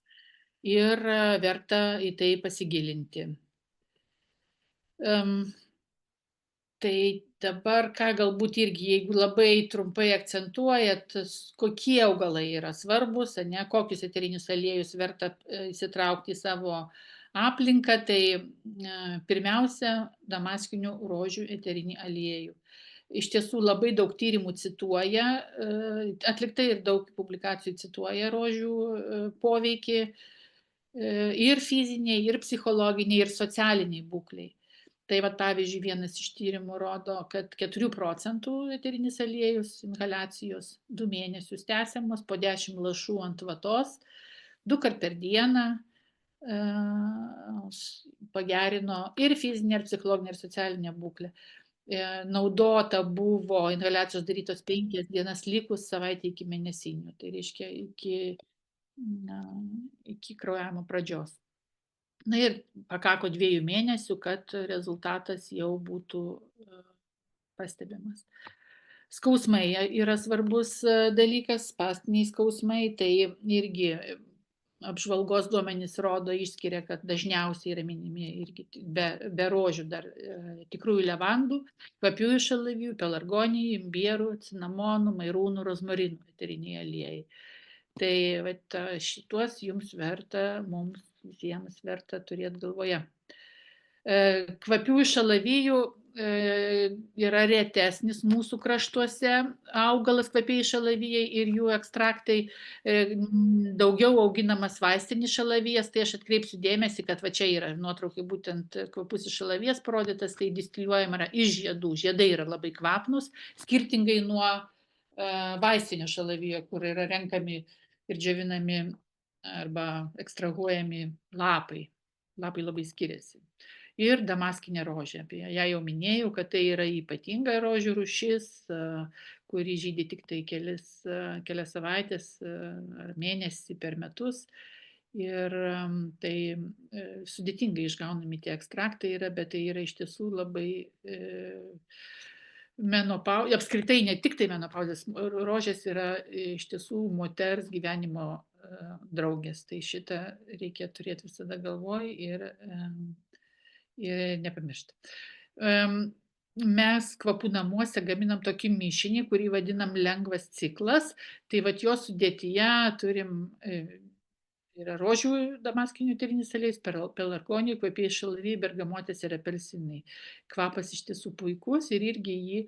S2: ir verta į tai pasigilinti. Tai dabar ką galbūt irgi, jeigu labai trumpai akcentuojat, kokie augalai yra svarbus, ane, kokius eterinius aliejus verta įsitraukti į savo aplinką, tai pirmiausia, damaskinių rožių eterinį aliejų. Iš tiesų labai daug tyrimų cituoja, atliktai ir daug publikacijų cituoja rožių poveikį ir fiziniai, ir psichologiniai, ir socialiniai būkliai. Tai vat, pavyzdžiui, vienas iš tyrimų rodo, kad 4 procentų eterinis aliejus inhaliacijos 2 mėnesius tęsiamos po 10 lašų ant vatos, 2 kart per dieną pagerino ir fizinę, ir psichologinę, ir socialinę būklę. Naudota buvo inhaliacijos darytos 5 dienas likus savaitę iki mėnesinių, tai reiškia iki kraujavimo pradžios. Na ir pakako 2 mėnesių, kad rezultatas jau būtų pastebimas. Skausmai yra svarbus dalykas, spastiniai skausmai, tai irgi apžvalgos duomenys rodo, išskiria, kad dažniausiai yra minimi irgi be rožių dar tikrųjų levandų, kvapiųjų šalavijų, pelargonijų, imbierų, cinamonų, mairūnų, rozmarinų eteriniai aliejai. Tai vat, šituos jums verta, mums visiems verta turėti galvoje. Kvapiųjų šalavijų yra retesnis mūsų kraštuose augalas, kvapieji šalavijai ir jų ekstraktai, daugiau auginamas vaistinis šalavijas, tai aš atkreipsiu dėmesį, kad va čia yra nuotraukai būtent kvapusis šalavijas parodytas, tai distiliuojama yra iš žiedų, žiedai yra labai kvapnus, skirtingai nuo vaistinio šalavijo, kur yra renkami ir džiovinami arba ekstrahuojami lapai. Lapai labai skiriasi. Ir damaskinė rožė, apie ją jau minėjau, kad tai yra ypatinga rožių rūšis, kuri žydi tik tai kelias savaitės ar mėnesį per metus. Ir tai sudėtingai išgaunami tie ekstraktai yra, bet tai yra iš tiesų labai apskritai ne tik tai menopauzės, rožės yra iš tiesų moters gyvenimo draugės, tai šitą reikia turėti visada galvoj ir nepamiršti. Mes kvapų namuose gaminam tokį mišinį, kurį vadinam lengvas ciklas, tai vat jo sudėtyje turim yra rožių damaskinių eterinis aliejus, pelargonijų, kvapieji šalavijai, bergamotės ir apelsinai. Kvapas iš tiesų puikus ir irgi jį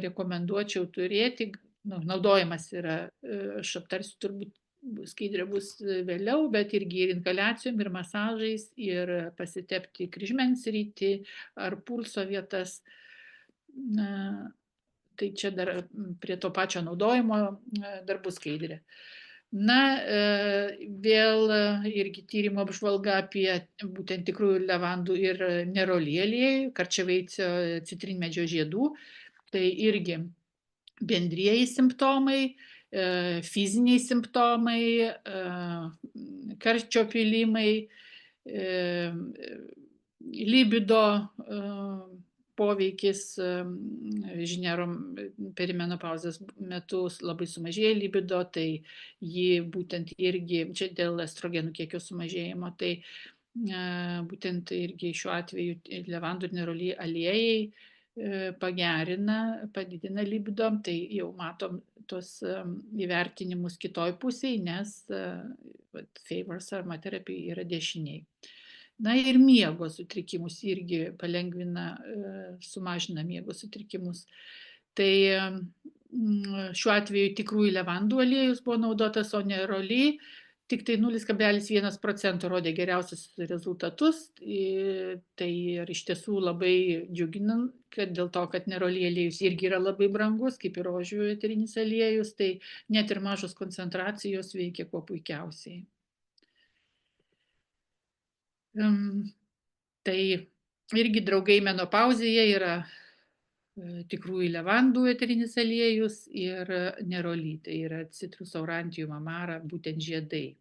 S2: rekomenduočiau turėti, naudojimas yra, aš aptarsiu turbūt skaidrė bus vėliau, bet irgi ir inhaliacijom, ir masažais, ir pasitepti kryžmens sritį ar pulso vietas. Tai čia dar prie to pačio naudojimo dar bus skaidrė. Na, vėl irgi tyrimo apžvalga apie būtent tikrųjų levandų ir neroli aliejų, karčiavaicio citrinmedžio žiedų. Tai irgi bendrieji simptomai, fiziniai simptomai, karščio pylimai, libido poveikis, žinia, perimenopauzės metu labai sumažėja libido, tai jį būtent irgi, čia dėl estrogenų kiekio sumažėjimo, tai būtent irgi šiuo atveju levandų ir neroli aliejai pagerina, padidina libido, tai jau matom tos įvertinimus kitoj pusėj, nes favors aromaterapija yra dešiniai. Na ir miego sutrikimus irgi palengvina, sumažina miego sutrikimus. Tai šiuo atveju tikrųjų levandų aliejus buvo naudotas, o neroli tik tai 0,1% rodė geriausius rezultatus. Tai ir iš tiesų labai džiugina, kad dėl to, kad neroli aliejus irgi yra labai brangus, kaip ir rožių eterinis aliejus, tai net ir mažos koncentracijos veikia kuo puikiausiai. Tai irgi draugai menopauzėje yra tikrųjų levandų eterinis aliejus ir neroli, tai yra citrus aurantium amara, būtent žiedai.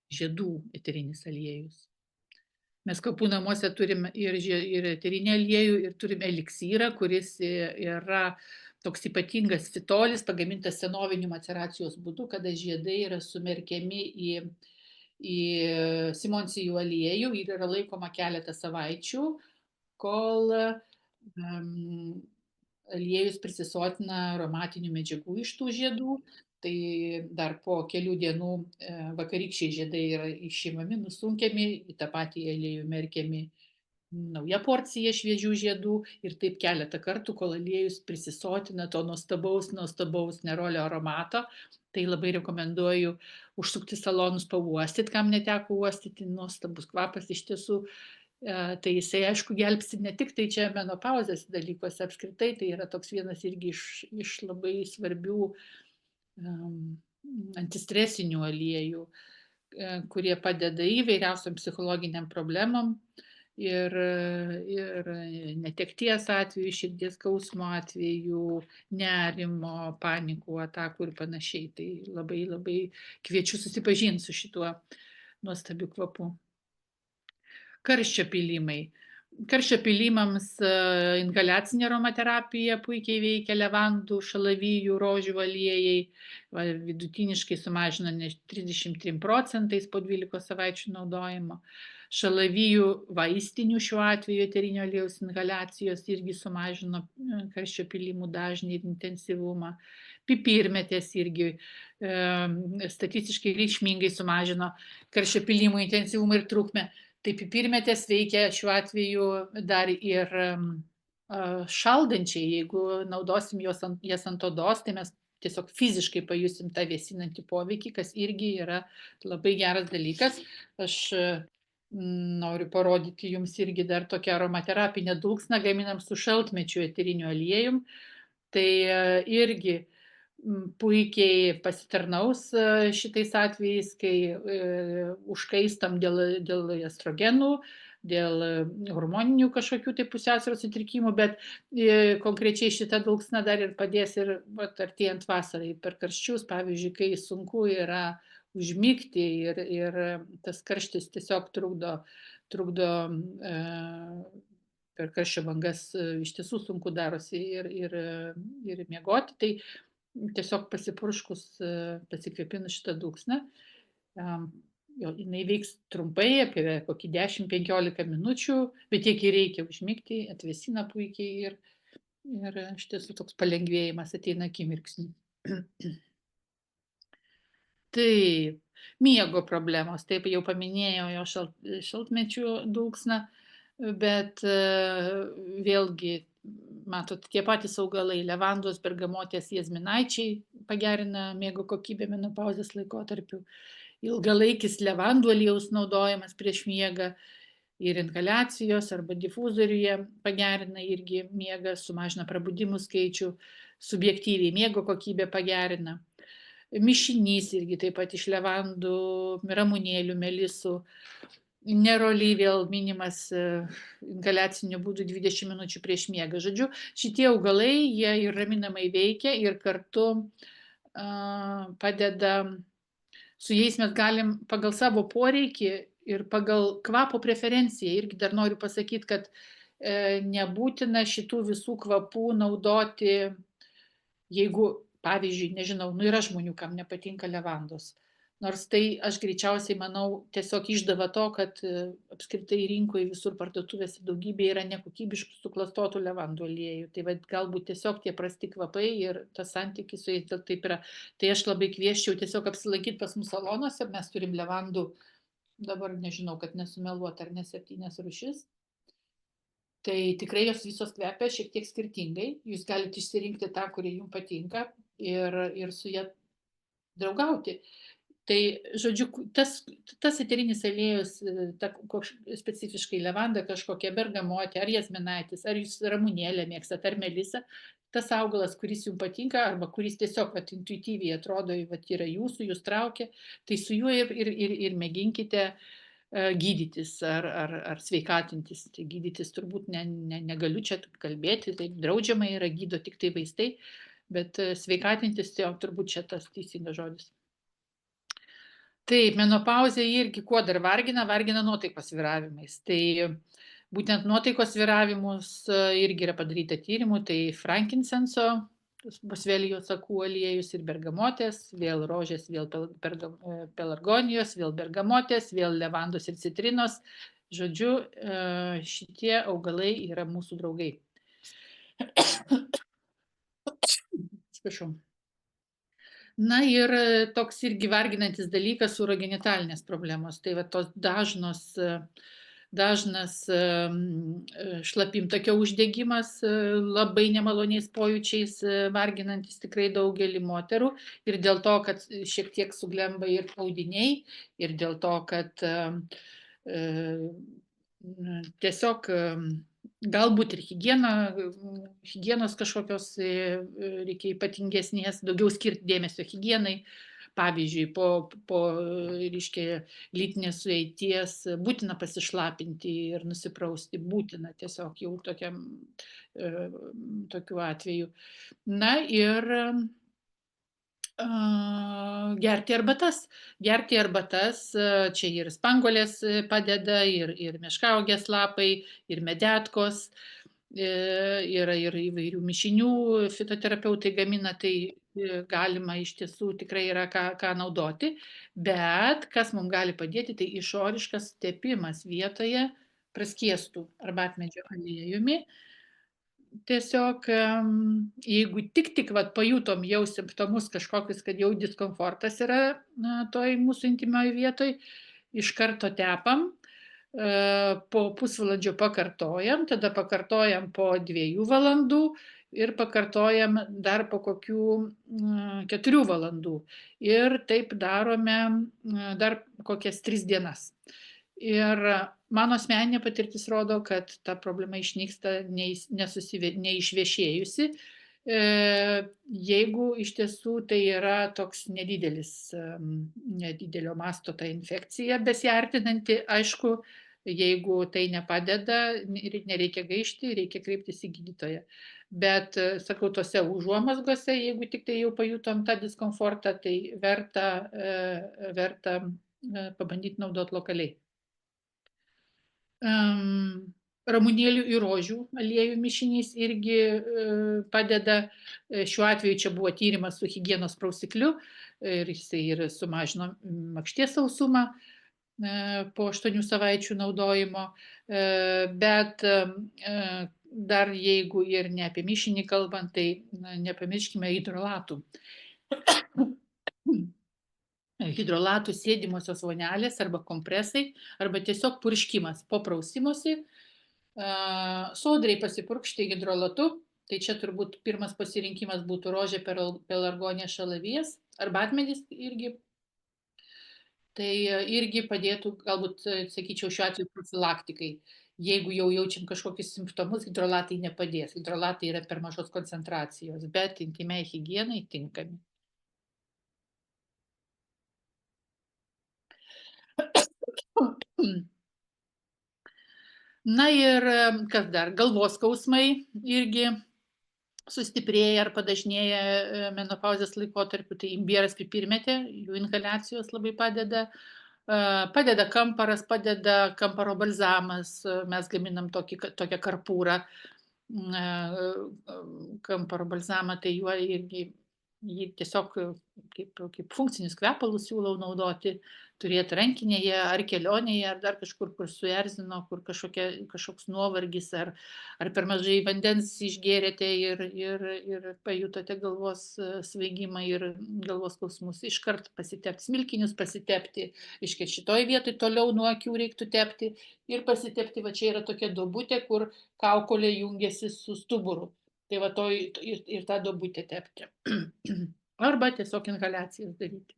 S2: Žiedų eterinis aliejus. Mes kapų namuose turim ir eterinį aliejų, ir turim eliksyrą, kuris yra toks ypatingas fitolis, pagamintas senoviniu maceracijos būdu, kada žiedai yra sumerkiami į simonsijų aliejų ir yra laikoma keletą savaičių, kol aliejus prisisotina aromatinių medžiagų iš tų žiedų, tai dar po kelių dienų vakarykščiai žiedai yra išimami, nusunkiami, į tą patį aliejų merkiami nauja porcija šviežių žiedų ir taip keletą kartų, kol aliejus prisisotina to nuostabaus nerolio aromato. Tai labai rekomenduoju užsukti salonus pauostyti, kam neteko uostyti, nuostabus kvapas iš tiesų. Tai jisai, aišku, gelbsti ne tik tai čia menopauzės dalykuose, apskritai tai yra toks vienas irgi iš labai svarbių antistresinių aliejų, kurie padeda įvairiausiam psichologiniam problemam ir netekties atveju, širdies skausmo atveju, nerimo, panikų atakų ir panašiai. Tai labai labai kviečiu susipažinti su šituo nuostabiu kvapu. Karščio pylimai. Karščio pylimams inhaliacinė aromaterapija puikiai veikia, levandų, šalavijų, rožių aliejai, vidutiniškai sumažina 33% po 12 savaičių naudojimo. Šalavijų vaistinių šiuo atveju eterinio aliejaus inhaliacijos irgi sumažino karščio pylimų dažnį ir intensyvumą. Pipirmėtės irgi statistiškai reikšmingai sumažino karščio pylimų intensyvumą ir trukmę. Tai pipirmėtės veikia šiuo atveju dar ir šaldančiai, jeigu naudosim jas ant odos, tai mes tiesiog fiziškai pajusim tą vėsinantį poveikį, kas irgi yra labai geras dalykas. Aš noriu parodyti jums irgi dar tokią aromaterapinę dulksną, gaminam su šaltmečiu eteriniu aliejum. Tai irgi puikiai pasitarnaus šitais atvejais, kai užkaistam dėl estrogenų, dėl hormoninių kažkokių tai pusiausvyros sutrikimų, bet konkrečiai šita dulksna dar ir padės ir artėjant vasarai per karščius, pavyzdžiui, kai sunku yra užmigti ir tas karštis tiesiog trukdo per karščio bangas iš tiesų sunku darosi ir miegoti, tai tiesiog pasipurškus, pasikvėpinus šitą dulksną, jinai veiks trumpai, apie kokį 10-15 minučių, bet tiek ir reikia užmigti, atvėsina puikiai ir iš tiesų toks palengvėjimas ateina akimirksniu. Taip, miego problemos, taip jau paminėjau jo šaltmečių dulksną, bet vėlgi, matot, tie patys augalai, levandos, bergamotės, jazminaičiai pagerina miego kokybę menopauzės laikotarpiu. Ilgalaikis levandų aliejaus naudojimas prieš miegą ir inhaliacijos arba difuzoriuje pagerina irgi miegą, sumažina prabudimų skaičių, subjektyviai miego kokybę pagerina. Mišinys irgi taip pat iš levandų, ramunėlių, melisų. Neroli vėl minimas inhaliaciniu būdu 20 minučių prieš miegą. Žodžiu, šitie augalai, jie ir raminamai veikia ir kartu padeda, su jais mes galim pagal savo poreikį ir pagal kvapo preferenciją. Irgi dar noriu pasakyti, kad nebūtina šitų visų kvapų naudoti, jeigu, pavyzdžiui, nežinau, yra žmonių, kam nepatinka levandos. Nors tai aš greičiausiai manau tiesiog išdava to, kad apskritai rinkoje visur parduotuvėse daugybė yra nekokybiškų suklastotų levandų aliejų. Tai galbūt tiesiog tie prasti kvapai ir tas santykis su jais taip yra. Tai aš labai kvieščiau tiesiog apsilankyti pas mūsų salonuose. Mes turim levandų, dabar nežinau, kad nesumeluot ar ne 7 rūšis. Tai tikrai jos visos kvepia šiek tiek skirtingai. Jūs galite išsirinkti tą, kuri jums patinka ir su ją draugauti. Tai, žodžiu, tas eterinis aliejus, specifiškai levanda, kažkokia bergamotė, ar jazminaitis, ar jūs ramunėlę mėgstat, ar melisą, tas augalas, kuris jums patinka, arba kuris tiesiog intuityviai atrodo, yra jūsų, jūs traukia, tai su juo ir mėginkite gydytis ar sveikatintis. Tai gydytis turbūt negaliu čia kalbėti, tai draudžiama yra, gydo tik tai vaistai, bet sveikatintis tai turbūt čia tas teisingas žodis. Taip, menopauzė irgi kuo dar vargina nuotaikos svyravimais. Tai būtent nuotaikos svyravimus irgi yra padaryta tyrimų, tai frankincenso, bosvelijos sakų aliejus ir bergamotės, vėl rožės, vėl pelargonijos, vėl bergamotės, vėl levandos ir citrinos. Žodžiu, šitie augalai yra mūsų draugai. Atsiprašau. Na ir toks irgi varginantis dalykas urogenitalinės problemos. Tai va tos dažnas šlapimtakio uždegimas labai nemaloniais pojūčiais, varginantis tikrai daugelį moterų. Ir dėl to, kad šiek tiek suglemba ir audiniai, ir dėl to, kad tiesiog galbūt ir higienos kažkokios reikia ypatingesnės, daugiau skirti dėmesio higienai. Pavyzdžiui, po reiškia, lytinės sueities būtina pasišlapinti ir nusiprausti, būtina tiesiog jau tokiu atveju. Na ir gerti arbatas. Gerti arbatas, čia ir spanguolės padeda, ir meškaugės lapai, ir medetkos, yra ir įvairių mišinių fitoterapeutai gamina, tai galima iš tiesų tikrai yra ką naudoti, bet kas mums gali padėti, tai išoriškas tepimas vietoje praskiestų arbatmedžio aliejumi. Tiesiog jeigu tik vat pajutom jau simptomus kažkokius, kad jau diskomfortas yra toj mūsų intymioj vietoj, iš karto tepam, po pusvalandžio pakartojam, tada pakartojam po 2 valandų ir pakartojam dar po kokių 4 valandų. Ir taip darome dar kokias 3 dienas. Ir mano asmeninė patirtis rodo, kad ta problema išnyksta neišvešėjusi, jeigu iš tiesų tai yra toks nedidelio masto ta infekcija besiartinanti. Aišku, jeigu tai nepadeda, nereikia gaišti, reikia kreiptis į gydytoją. Bet, sakau, tose užuomazgose, jeigu tik tai jau pajutom tą diskomfortą, tai verta pabandyti naudoti lokaliai. Ramunėlių ir rožių aliejų mišinys irgi padeda. Šiuo atveju čia buvo tyrimas su higienos prausikliu ir jisai ir sumažino makšties sausumą po 8 savaičių naudojimo. Bet dar jeigu ir ne apie mišinį kalbant, tai nepamirškime hidrolatų. Hidrolatų sėdimosios vonelės arba kompresai, arba tiesiog purškimas po prausimosi, sodriai pasipurkšti hidrolatu. Tai čia turbūt pirmas pasirinkimas būtų rožė, pelargonija, šalavijas, arbatmedis irgi. Tai irgi padėtų, galbūt, sakyčiau, šiuo atveju profilaktikai. Jeigu jau jaučiam kažkokius simptomus, hidrolatai nepadės. Hidrolatai yra per mažos koncentracijos, bet intymiai higienai tinkami. Na ir kas dar? Galvos skausmai irgi sustiprėja ar padažnėja menopauzės laikotarpiu, tai imbieras, pipirmėtė, jų inhaliacijos labai padeda. Padeda kamparas, padeda kamparo balzamas, mes gaminam tokią karpūrą, kamparo balzamą, tai juo irgi jį tiesiog kaip funkcinius kvepalus siūlau naudoti, turėti rankinėje ar kelionėje, ar dar kažkur, kur suerzino, kur kažkoks nuovargis, ar per mažai vandens išgėrėte ir pajutote galvos svaigimą ir galvos skausmus. Iškart pasitepti, smilkinius pasitepti, iškiai šitoj vietoj toliau nuo akių reiktų tepti ir pasitepti, va čia yra tokia duobutė, kur kaukolė jungiasi su stuburu. Tai va to ir tą duobutę tepti. Arba tiesiog inhaliacijas daryti.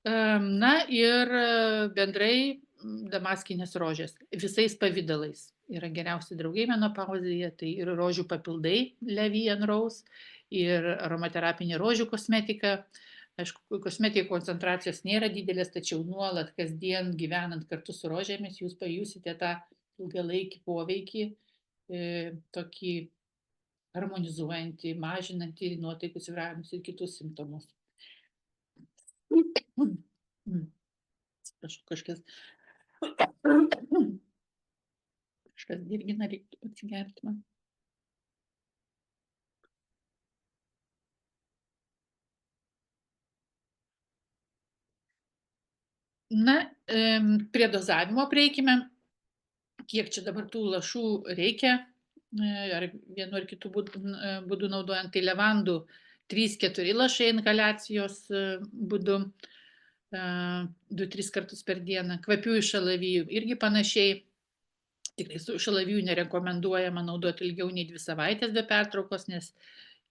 S2: Na ir bendrai damaskinės rožės visais pavidalais yra geriausi draugai menopauzėje, tai ir rožių papildai Levian Rose, ir aromaterapinė rožių kosmetika. Aišku, kosmetikų koncentracijos nėra didelės, tačiau nuolat kasdien gyvenant kartu su rožėmis jūs pajusite tą ilgalaikį poveikį, tokį harmonizuojantį, mažinantį nuotaikų svyravimus ir kitus simptomus. Atsiprašau, kažkas dirgina, reiktų atsigerti man. Na, prie dozavimo prieikime. Kiek čia dabar tų lašų reikia ar vienu ar kitu būdu naudojant, tai levandų 3-4 lašai inhaliacijos būdu 2-3 kartus per dieną. Kvapiųjų šalavijų irgi panašiai. Tikrai su šalavijų nerekomenduojama naudoti ilgiau nei 2 savaitės be pertraukos, nes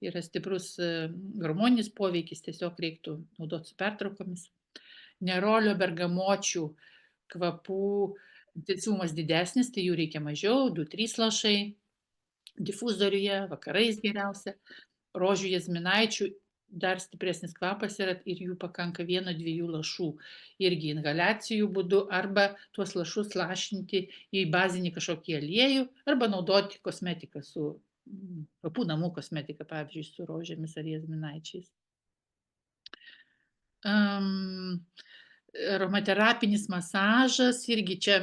S2: yra stiprus hormoninis poveikis, tiesiog reiktų naudoti su pertraukomis. Nerolio, bergamočių kvapų intensyvumas didesnis, tai jų reikia mažiau, 2-3 lašai. Difuzoriuje, vakarais geriausia. Rožių jazminaičių dar stipresnis kvapas yra ir jų pakanka 1-2 lašų. Irgi inhaliacijų būdu arba tuos lašus lašinti į bazinį kažkokį aliejų arba naudoti kosmetiką su kvapų namų kosmetika, pavyzdžiui, su rožėmis ar jazminaičiais. Aromaterapinis masažas irgi čia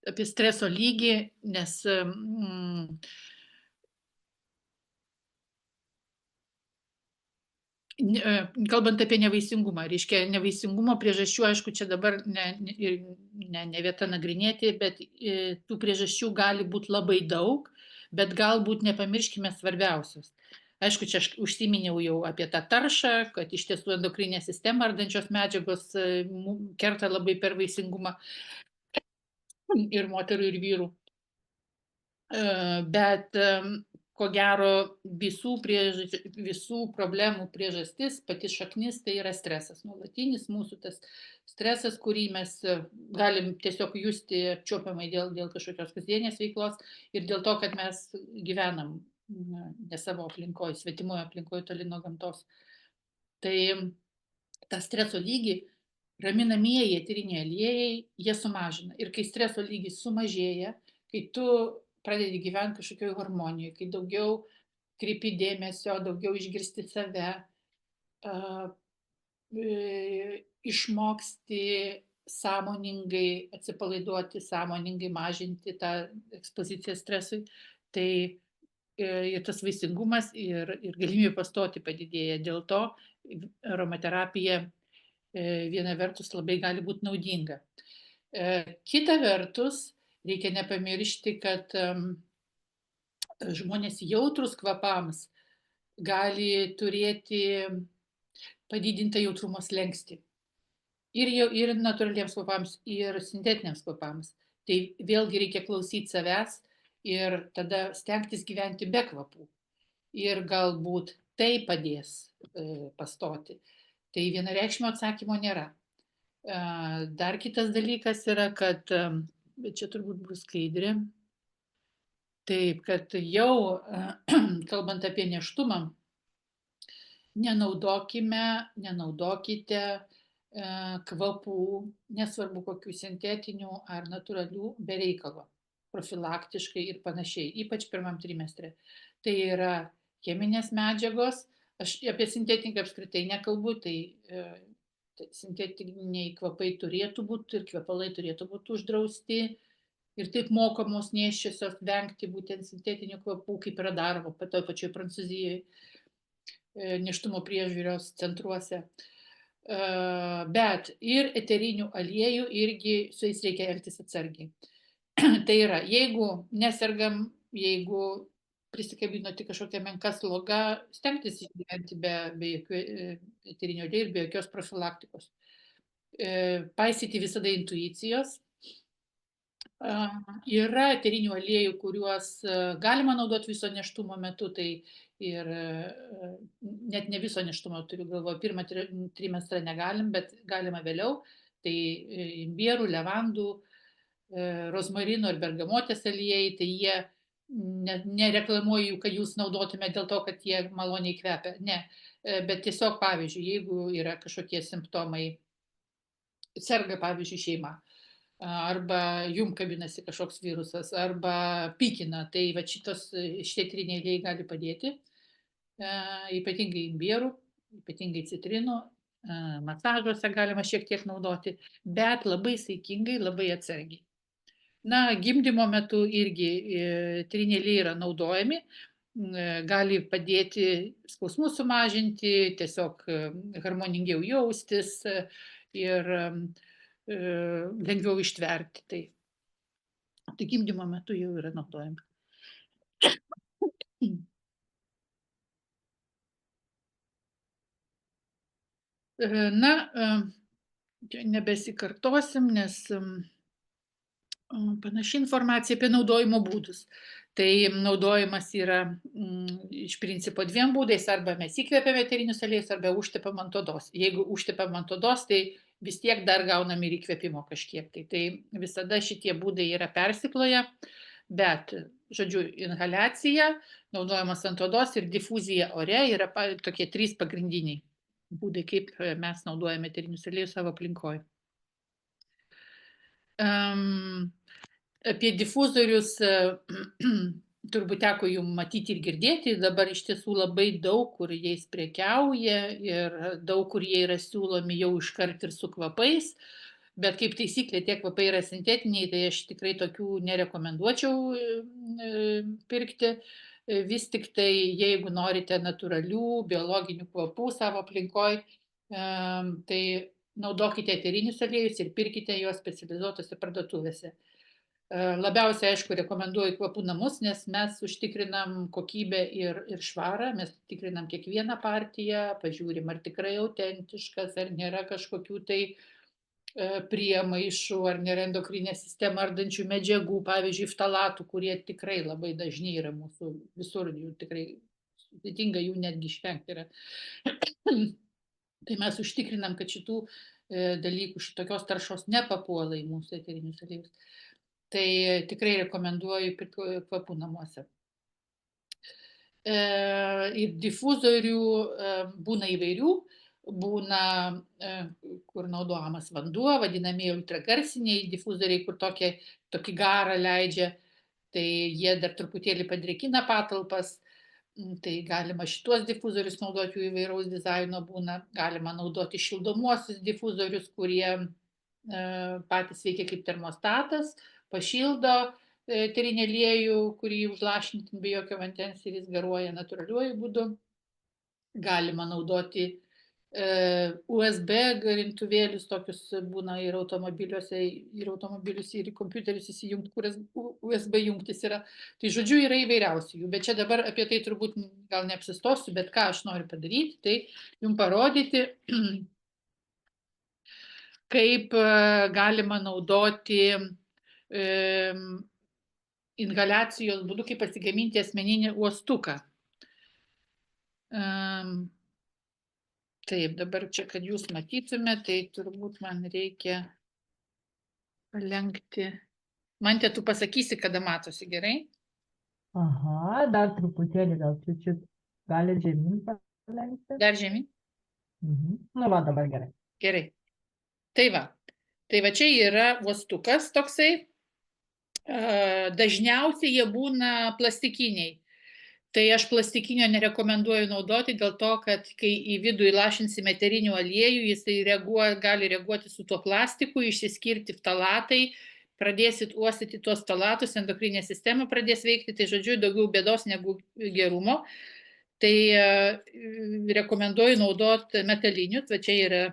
S2: apie streso lygį, nes kalbant apie nevaisingumą, reiškia nevaisingumo priežasčių, aišku, čia dabar ne vieta nagrinėti, bet tų priežasčių gali būti labai daug, bet galbūt nepamirškime svarbiausios. Aišku, čia aš užsiminiau jau apie tą taršą, kad iš tiesų endokrininę sistemą ardančios medžiagos kerta labai per vaisingumą ir moterų, ir vyrų. Bet ko gero visų problemų priežastis, pati šaknis, tai yra stresas. Nuolatinis mūsų tas stresas, kurį mes galim tiesiog justi apčiuopiamai dėl kažkokios kasdienės veiklos ir dėl to, kad mes gyvenam ne savo aplinkoje, svetimoje aplinkoje, toli nuo gamtos. Tai tą streso lygį raminamieji eteriniai aliejai, jie sumažina. Ir kai streso lygis sumažėja, kai tu pradedi gyventi kažkokioje harmonijoje, kai daugiau kreipi dėmesio, daugiau išgirsti save, išmoksti sąmoningai atsipalaiduoti, sąmoningai mažinti tą ekspoziciją stresui, tai ir tas vaisingumas ir galimybė pastoti padidėja. Dėl to aromaterapija viena vertus labai gali būti naudinga. Kita vertus, reikia nepamiršti, kad žmonės jautrus kvapams gali turėti padidintą jautrumo slenkstį. Ir natūraliems kvapams, ir sintetiniams kvapams. Tai vėlgi reikia klausyti savęs ir tada stengtis gyventi be kvapų. Ir galbūt tai padės pastoti. Tai vienareikšmio atsakymo nėra. Dar kitas dalykas yra, kad, bet čia turbūt bus skaidrė, taip, kad jau kalbant apie nėštumą, nenaudokite kvapų, nesvarbu kokių sintetinių ar natūralių, be reikalo, profilaktiškai ir panašiai, ypač pirmam trimestre. Tai yra cheminės medžiagos, aš apie sintetiką apskritai nekalbu, tai sintetiniai kvapai turėtų būti ir kvepalai turėtų būti uždrausti ir taip mokomos nėščiosios vengti būtent sintetinių kvapų, kaip yra daroma toj pačioj Prancūzijoje nėštumo priežiūros centruose. Bet ir eterinių aliejų irgi su jais reikia elgtis atsargiai. Tai yra, jeigu nesergam, jeigu prisikabino tik kažkokia menka sloga, stengtis išgyventi be jokių eterinių aliejų ir be jokios profilaktikos. Paisyti visada intuicijos. Yra eterinių aliejų, kuriuos galima naudoti viso nėštumo metu, tai ir net ne viso nėštumo, turiu galvoje, pirmą trimestrą negalim, bet galima vėliau. Tai imbierų, levandų, rozmarino ir bergamotės aliejai, tai jie nereklamuoju, kad jūs naudotume dėl to, kad jie maloniai kvepia. Ne, bet tiesiog, pavyzdžiui, jeigu yra kažkokie simptomai, serga, pavyzdžiui, šeima, arba jum kabinasi kažkoks virusas, arba pykina, tai va šitie eteriniai aliejai gali padėti, ypatingai imbierų, ypatingai citrinų, masažuose galima šiek tiek naudoti, bet labai saikingai, labai atsargiai. Na, gimdymo metu irgi eteriniai aliejai yra naudojami, gali padėti skausmus sumažinti, tiesiog harmoningiau jaustis ir lengviau ištverti tai. tai gimdymo metu jau yra naudojami. Na, čia nebesikartosim, nes panaši informacija apie naudojimo būdus. Tai naudojimas yra iš principo dviem būdais, arba mes įkvepiam eterinius aliejus, arba užtepam ant odos. Jeigu užtepam ant odos, tai vis tiek dar gaunam ir įkvėpimo kažkiek. Tai visada šitie būdai yra persikloję, bet, žodžiu, inhaliacija, naudojimas ant odos ir difuzija ore yra tokie 3 pagrindiniai būdai, kaip mes naudojame eterinius aliejus savo aplinkoje. Apie difuzorius turbūt teko jums matyti ir girdėti, dabar iš tiesų labai daug kur jais prekiauja ir daug kur jie yra siūlomi jau iškart ir su kvapais, bet kaip taisyklė tie kvapai yra sintetiniai, tai aš tikrai tokių nerekomenduočiau pirkti. Vis tik tai, jeigu norite natūralių biologinių kvapų savo aplinkoj, tai naudokite eterinius aliejus ir pirkite juos specializuotose parduotuvėse. Labiausiai, aišku, rekomenduoju kvapų namus, nes mes užtikrinam kokybę ir švarą, mes tikrinam kiekvieną partiją, pažiūrim, ar tikrai autentiškas, ar nėra kažkokių tai priemaišų, ar nėra endokrinę sistemą ardančių medžiagų, pavyzdžiui, ftalatų, kurie tikrai labai dažni yra mūsų visur, jų tikrai sudėtinga jų netgi išvengti yra. Tai mes užtikrinam, kad šitų dalykų, šitokios taršos nepapuola į mūsų eterinius aliejus. Tai tikrai rekomenduoju kvapų namuose. Ir difuzorių būna įvairių, būna, kur naudojamas vanduo, vadinamieji ultragarsiniai difuzoriai, kur tokį garą leidžia, tai jie dar truputėlį padrėkina patalpas. Tai galima šituos difuzorius naudoti, jų įvairaus dizaino būna, galima naudoti šildomuosius difuzorius, kurie patys veikia kaip termostatas, pašildo eterinį aliejų, kurį užlašinti be jokio vandens ir jis garuoja natūraliuoju būdu. Galima naudoti USB garintuvėlius, tokius būna ir automobiliuose, ir į kompiuterius įsijungti, kurias USB jungtis yra. Tai žodžiu, yra įvairiausių jų, bet čia dabar apie tai turbūt gal neapsistosiu, bet ką aš noriu padaryti, tai jums parodyti, kaip galima naudoti inhaliacijos būdu, kaip pasigaminti asmeninį uostuką. Taip, dabar čia, kad jūs matytume, tai turbūt man reikia palenkti. Mante, tu pasakysi, kada matosi, gerai?
S1: Aha, dar truputėlį, gal čiut gali žemyn palenkti.
S2: Dar žemyn?
S1: Nu, va, dabar gerai.
S2: Gerai. Tai va čia yra uostukas toksai. Dažniausiai jie būna plastikiniai. Tai aš plastikinio nerekomenduoju naudoti dėl to, kad kai į vidų įlašinsime eterinių aliejų, jisai gali reaguoti su tuo plastiku, išsiskirti ftalatai, pradėsit uostyti tuos ftalatus, endokrinė sistema pradės veikti, tai žodžiu daugiau bėdos negu gerumo. Tai rekomenduoju naudoti metalinius, va čia yra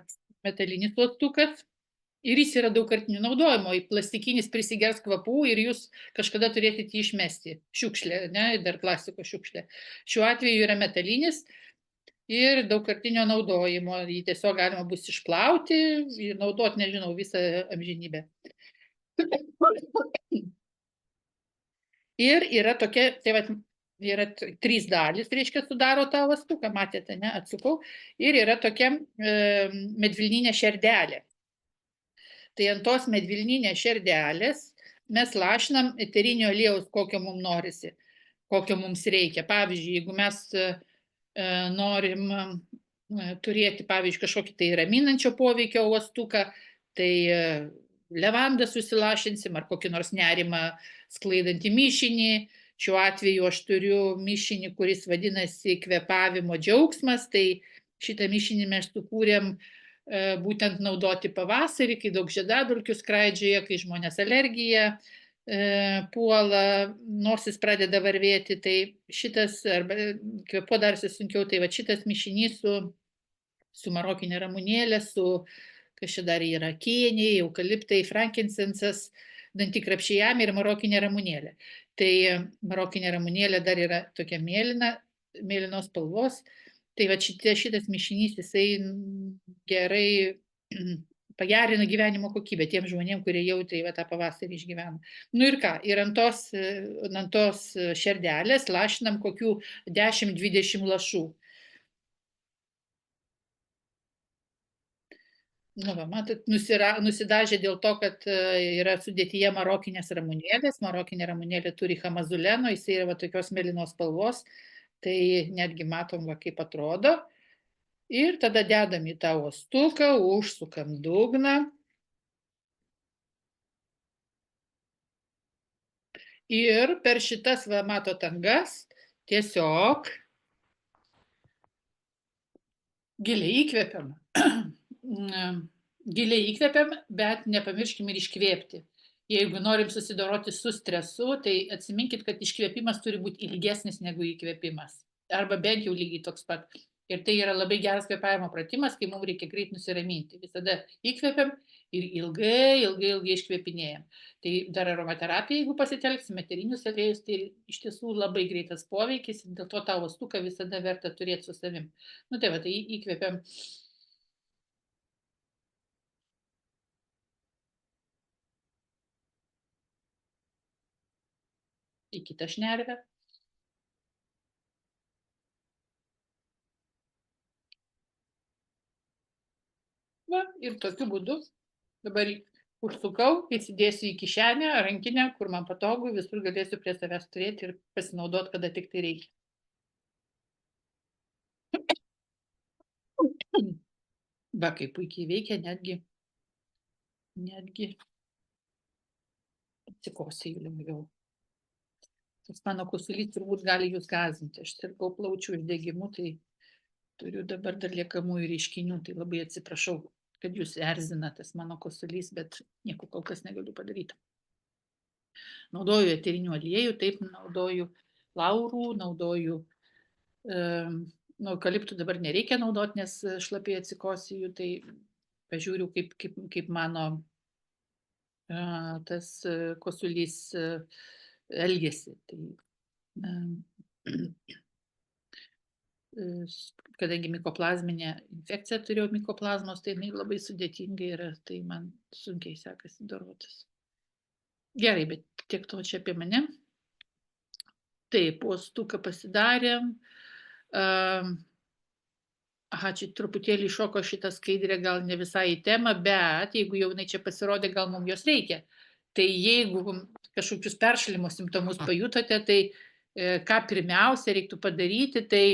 S2: metalinis uostukas. Ir jis yra daugkartinio naudojimo, plastikinis prisigers kvapų ir jūs kažkada turėsite jį išmesti. Šiukšlė, ne, dar plastiko šiukšlė. Šiuo atveju yra metalinis ir daugkartinio naudojimo. Jį tiesiog galima bus išplauti ir naudoti, nežinau, visą amžinybę. Ir yra tokia, tai va, yra 3 dalys, reiškia, sudaro tą uostuką, matėte, ne, atsukau. Ir yra tokia medvilninė šerdelė. Tai ant tos medvilninės šerdelės mes lašinam eterinio aliejaus, kokio mums norisi, kokio mums reikia. Pavyzdžiui, jeigu mes norim turėti, pavyzdžiui, kažkokį tai raminančio poveikio uostuką, tai levandą susilašinsim ar kokį nors nerimą sklaidantį mišinį. Šiuo atveju aš turiu mišinį, kuris vadinasi kvėpavimo džiaugsmas, tai šitą mišinį mes sukūrėm būtent naudoti pavasarį, kai daug žiedadulkių skraidžioja, kai žmonės alergija puola, nosis pradeda varvėti, tai šitas, arba kvėpuo darsi sunkiau, tai va šitas mišinys su marokinė ramunėlė, su, kas čia dar yra, kėniai, eukaliptai, frankinsensas, dantikrapščiai ir marokinė ramunėlė. Tai marokinė ramunėlė dar yra tokia mėlynos spalvos. Tai va šitas mišinys, jisai gerai pagerina gyvenimo kokybę tiem žmonėm, kurie jautriai va tą pavasarį išgyvena. Nu ir ką, ir ant tos šerdelės lašinam kokių 10-20 lašų. Nu, va, matot, nusidažė dėl to, kad yra sudėtyje marokinės ramunėlės. Marokinė ramunėlė turi chamazuleno, jis yra va tokios mėlynos spalvos, tai netgi matom, va, kaip atrodo. Ir tada dedam į tą uostuką, užsukam dugną. Ir per šitas, va, matot, angas, tiesiog giliai įkvepiam. Giliai įkvepiam, bet nepamirškim ir iškvėpti. Jeigu norim susidoroti su stresu, tai atsiminkit, kad iškvėpimas turi būti ilgesnis negu įkvėpimas. Arba bent jau lygiai toks pat. Ir tai yra labai geras kvėpavimo pratimas, kai mums reikia greit nusiraminti. Visada įkvepiam ir ilgai iškvėpinėjam. Tai dar aromaterapija, jeigu pasitelksim eterinius aliejus, tai iš tiesų labai greitas poveikis, dėl to tą uostuką visada verta turėti su savim. Nu tai va, tai įkvepiam. Į kitą šnervę. Va, ir tokiu būdu dabar užsukau, įsidėsiu į kišenę, rankinę, kur man patogu, visur galėsiu prie savęs turėti ir pasinaudoti, kada tik tai reikia. Va, kaip puikiai veikia, netgi atsikosėjau lengviau. Tas mano kosulys turbūt gali jūs gąsdinti. Aš sirgau plaučių uždegimu, tai turiu dabar dar liekamųjų reiškinių, tai labai atsiprašau, kad jūs erzina tas mano kosulys, bet nieko kol kas negaliu padaryti. Naudoju eterinių aliejų, taip, naudoju laurų, naudoju, eukaliptų dabar nereikia naudoti, nes šlapiai atsikosiju, tai pažiūriu, kaip mano tas kosulys elgiasi. Tai, kadangi mikoplazminė infekcija turėjau mikoplazmos, tai jinai labai sudėtingai yra, tai man sunkiai sekasi dorotis. Gerai, bet tiek to čia apie mane. Taip, uostuką pasidarėm. Aha, čia truputėlį iššoko šitą skaidrę, gal ne visai į temą, bet jeigu jau jinai čia pasirodė, gal mums jos reikia. Tai jeigu kažkokius peršalimo simptomus pajutote, tai ką pirmiausia reiktų padaryti, tai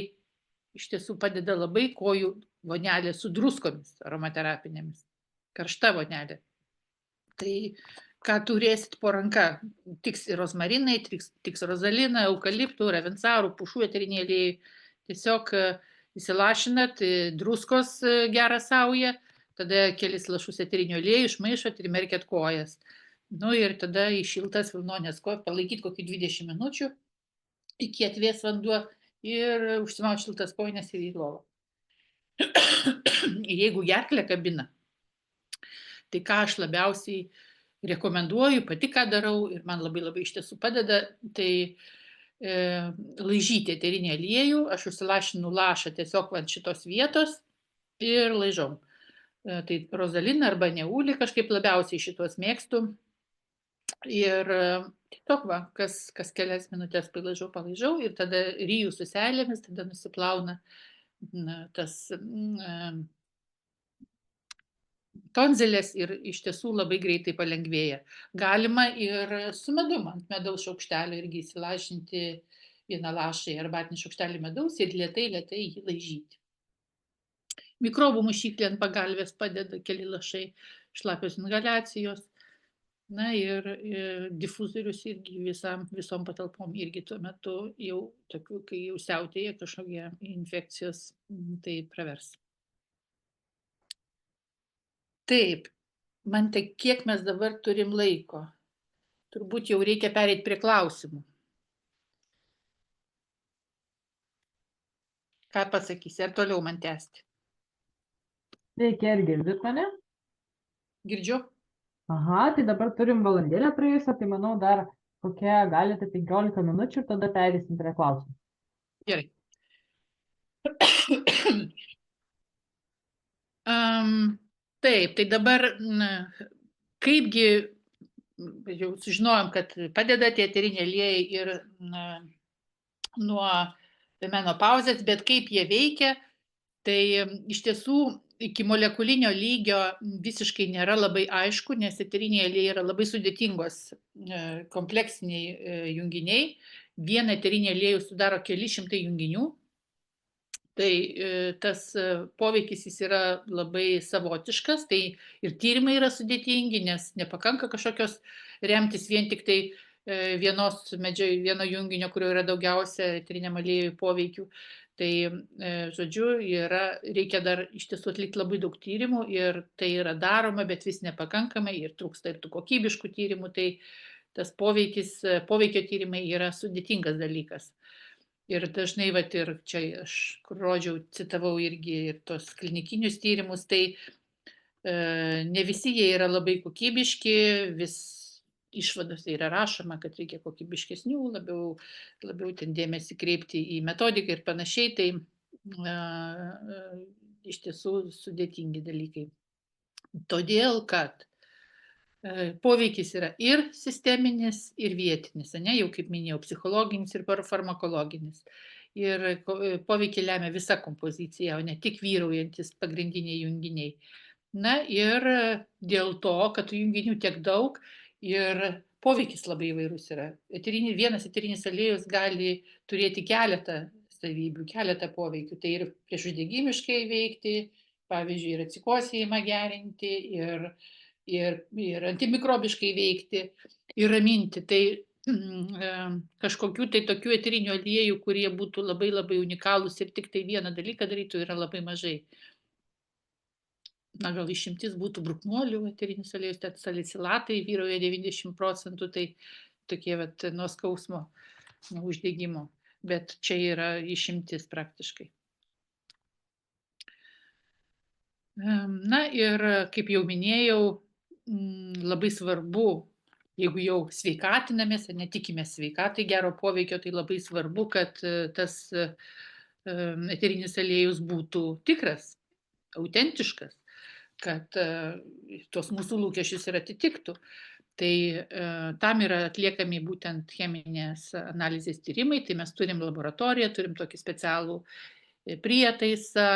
S2: iš tiesų padeda labai kojų vonelė su druskomis aromaterapinėmis. Karšta vonelė. Tai ką turėsit po ranka, tiks ir rozmarinai, tiks rozalina, eukaliptų, ravinsarų, pušų eteriniai aliejai. Tiesiog įsilašinat, druskos gerą saują, tada kelis lašus eterinio aliejų išmaišot ir merkiat kojas. Nu ir tada į šiltas vilnonės kojas palaikyti kokį 20 minučių, iki atvės vanduo ir užsimauti šiltas kojines ir į lovą. Jeigu gerklę kabina, tai ką aš labiausiai rekomenduoju, pati ką darau ir man labai iš tiesų padeda, tai laižyti eterinį aliejų, aš užsilašinu lašą tiesiog ant šitos vietos ir laižau. Tai rozaliną arba neulį kažkaip labiausiai šitos mėgstu. Ir tiesiog va, kas kelias minutės palaižau ir tada ryjų su seilėmis, tada nusiplauna tas tonzilės ir iš tiesų labai greitai palengvėja. Galima ir su medum ant medaus šaukštelio irgi įsilašinti vieną lašą į arbatinį šaukštelį medaus ir lėtai jį laižyti. Mikrobų mušiklė ant pagalvės padeda keli lašai, šlapios inhaliacijos. Na ir difuzorius irgi visom patalpom irgi tuo metu jau tokių, kai jau siautėja kažkokie infekcijos, tai pravers. Taip, man tai kiek mes dabar turim laiko? Turbūt jau reikia pereiti prie klausimų. Ką pasakysi, ar toliau man tęsti?
S1: Sveiki, ar girdit mane?
S2: Girdžiu.
S1: Aha, tai dabar turim valandėlę praėjusią, tai manau dar kokia galite 15 minučių ir tada perėsim prie klausimų.
S2: Gerai. Taip, tai dabar kaipgi jau sužinojom, kad padeda tie eteriniai aliejai ir nuo menopauzės, bet kaip jie veikia, tai iš tiesų iki molekulinio lygio visiškai nėra labai aišku, nes eteriniai aliejai yra labai sudėtingos kompleksiniai junginiai. Vieną eterinį aliejų sudaro keli šimtai junginių. Tai tas poveikis jis yra labai savotiškas, tai ir tyrimai yra sudėtingi, nes nepakanka kažkokios remtis vien tik tai vieno junginio, kurio yra daugiausia eteriniam aliejui poveikių. Tai, žodžiu, reikia dar iš tiesų atlikti labai daug tyrimų ir tai yra daroma, bet vis nepakankamai ir trūksta ir tų kokybiškų tyrimų, tai tas poveikio tyrimai yra sudėtingas dalykas. Ir dažnai, vat, ir čia aš kur rodžiau, citavau irgi ir tos klinikinius tyrimus, tai ne visi jie yra labai kokybiški, vis išvadose yra rašoma, kad reikia kokybiškesnių, labiau ten dėmesį kreipti į metodiką ir panašiai, tai iš tiesų sudėtingi dalykai. Todėl, kad poveikis yra ir sisteminis, ir vietinis, ne, jau kaip minėjau, psichologinis ir farmakologinis. Ir poveikį lemia visa kompozicija, o ne tik vyraujantis pagrindiniai junginiai. Na ir dėl to, kad tų junginių tiek daug ir poveikis labai įvairus yra. Vienas eterinis aliejus gali turėti keletą savybių, keletą poveikių. Tai ir priešuždegimiškai veikti, pavyzdžiui, ir atsikosėjimą gerinti, ir antimikrobiškai veikti, ir raminti. Tai kažkokių tai tokių eterinių aliejų, kurie būtų labai labai unikalūs ir tik tai vieną dalyką darytų, yra labai mažai. Na, gal išimtis būtų brukniuolių eterinis aliejus, tai salicilatai vyrauja 90%, tai tokie vat, nuo skausmo, nuo uždegimo. Bet čia yra išimtis praktiškai. Na ir kaip jau minėjau, labai svarbu, jeigu jau sveikatinamės, netikimės sveikatai gero poveikio, tai labai svarbu, kad tas eterinis aliejus būtų tikras, autentiškas, kad tos mūsų lūkesčius ir atitiktų. Tai tam yra atliekami būtent cheminės analizės tyrimai, tai mes turim laboratoriją, turim tokį specialų prietaisą,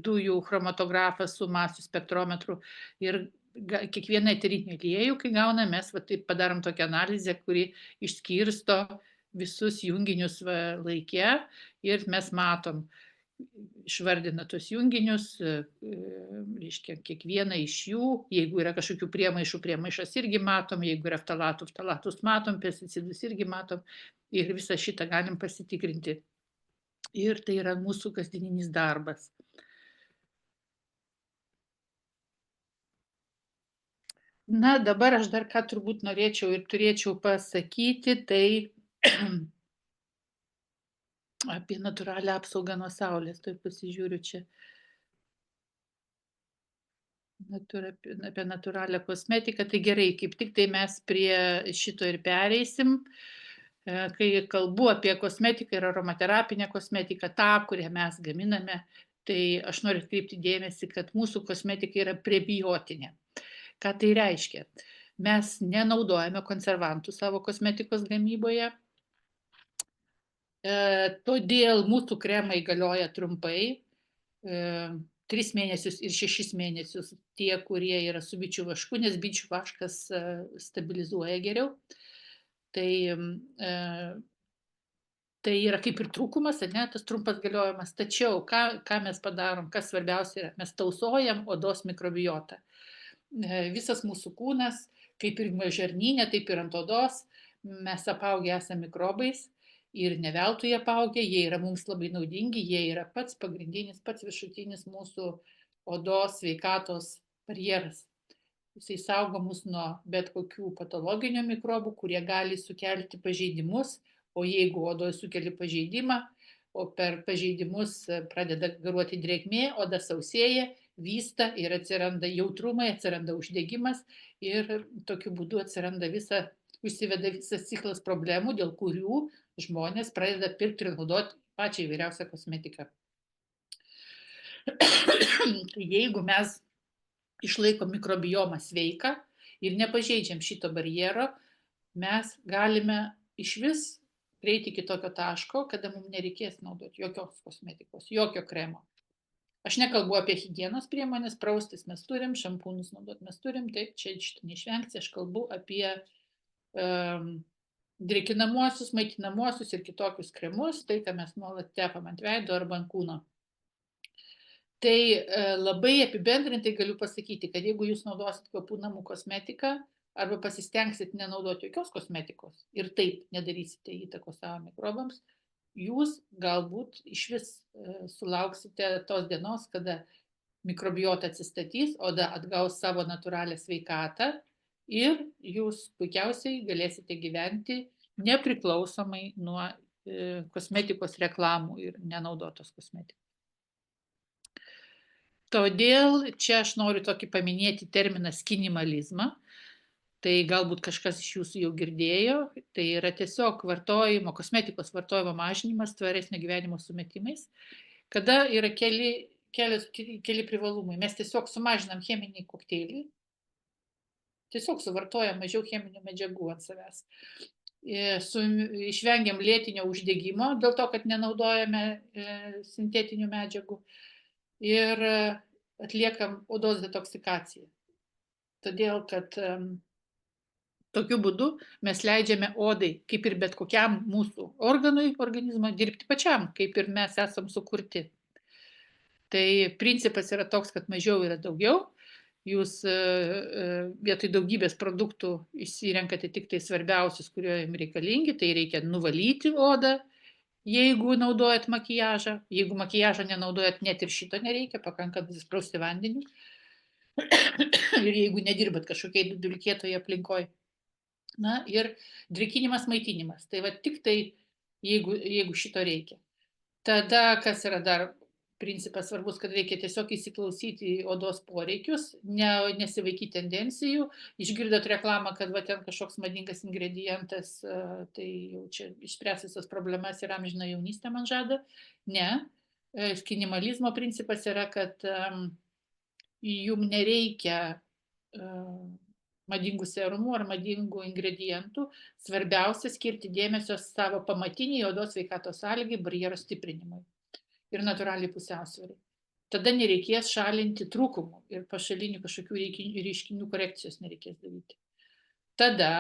S2: dujų chromatografą su masių spektrometru ir kiekvieną eterinį aliejų, kai gaunam, mes taip padarom tokią analizę, kuri išskirsto visus junginius laike ir mes matom, išvardina tos junginius, reiškia, kiekvieną iš jų, jeigu yra kažkokių priemaišų, priemaišas irgi matom, jeigu yra ftalatus matom, pesticidus irgi matom ir visą šitą galim pasitikrinti. Ir tai yra mūsų kasdieninis darbas. Na, dabar aš dar ką turbūt norėčiau ir turėčiau pasakyti, tai apie natūralią apsaugą nuo saulės. Tai pasižiūriu čia. Apie natūralią kosmetiką. Tai gerai, kaip tik tai mes prie šito ir pereisim. Kai kalbu apie kosmetiką ir aromaterapinę kosmetiką, tą, kurią mes gaminame, tai aš noriu atkreipti dėmesį, kad mūsų kosmetika yra prebiotinė. Ką tai reiškia? Mes nenaudojame konservantų savo kosmetikos gamyboje, todėl mūsų kremai galioja trumpai, 3 mėnesius ir 6 mėnesius tie, kurie yra su bičių vašku, nes bičių vaškas stabilizuoja geriau. Tai yra kaip ir trūkumas, ne, tas trumpas galiojimas. Tačiau, ką mes padarom, kas svarbiausia yra, mes tausojam odos mikrobiotą. Visas mūsų kūnas, kaip ir žarnyne, taip ir ant odos, mes apaugę esame mikrobais ir ne veltui apaugę, jie yra mums labai naudingi, jie yra pats pagrindinis, pats viršutinis mūsų odos sveikatos barjeras. Jisai saugo mus nuo bet kokių patologinių mikrobų, kurie gali sukelti pažeidimus, o jeigu odoje sukeli pažeidimą, o per pažeidimus pradeda garuoti drėgmė, oda sausėja, vysta ir atsiranda jautrumai, atsiranda uždegimas ir tokiu būdu užsiveda visas ciklas problemų, dėl kurių žmonės pradeda pirkti ir naudoti pačią įvairiausią kosmetiką. Jeigu mes išlaikom mikrobiomą sveiką ir nepažeidžiam šito barjero, mes galime išvis prieiti iki tokio taško, kada mums nereikės naudoti jokios kosmetikos, jokio kremo. Aš nekalbu apie higienos priemonės, praustis mes turim, šampūnus naudoti mes turim, taip, čia šitą neišvengsi, aš kalbu apie drėkinamuosius, maitinamuosius ir kitokius kremus, tai, ką mes nuolat tepam ant veido arba ant kūno. Tai labai apibendrintai galiu pasakyti, kad jeigu jūs naudosit kvapų namų kosmetiką arba pasistengsit nenaudoti jokios kosmetikos ir taip nedarysite įtakos savo mikrobams, jūs galbūt išvis sulauksite tos dienos, kada mikrobiota atsistatys, oda atgaus savo natūralią sveikatą ir jūs puikiausiai galėsite gyventi nepriklausomai nuo kosmetikos reklamų ir nenaudotos kosmetikos. Todėl čia aš noriu tokį paminėti terminą skinimalizmą. Tai galbūt kažkas iš jūsų jau girdėjo. Tai yra tiesiog kosmetikos vartojimo mažinimas tvaresnio gyvenimo sumetimais, kada yra keli privalumai. Mes tiesiog sumažinam cheminį kokteilį, tiesiog suvartojam mažiau cheminių medžiagų ant savęs. Išvengiam lėtinio uždegimo dėl to, kad nenaudojame sintetinių medžiagų. Ir atliekam odos detoksikaciją. Todėl, kad tokiu būdu mes leidžiame odai, kaip ir bet kokiam mūsų organui organizmo, dirbti pačiam, kaip ir mes esam sukurti. Tai principas yra toks, kad mažiau yra daugiau. Jūs vietoj daugybės produktų išsirenkate tik tai svarbiausius, kurie jums reikalingi. Tai reikia nuvalyti odą, jeigu naudojat makiažą. Jeigu makiažą nenaudojat, net ir šito nereikia, pakanka prausti vandeniu. Ir jeigu nedirbat kažkokiai dulkėtoje aplinkoje. Na ir drėkinimas, maitinimas. Tai va tik tai, jeigu šito reikia. Tada, kas yra dar principas svarbus, kad reikia tiesiog įsiklausyti į odos poreikius, nesivaikyti tendencijų. Išgirdot reklamą, kad va ten kažkoks madingas ingredientas, tai jau čia išspręs visas problemas ir amžiną jaunystę man žada. Ne. Skinimalizmo principas yra, kad jum nereikia madingų serumų ar madingų ingredientų. Svarbiausia skirti dėmesio savo pamatiniai odos sveikatos sąlygai, barjero stiprinimui ir natūraliai pusiausvyrai. Tada nereikės šalinti trūkumų ir pašalinių kažkokių reiškinių korekcijos nereikės daryti. Tada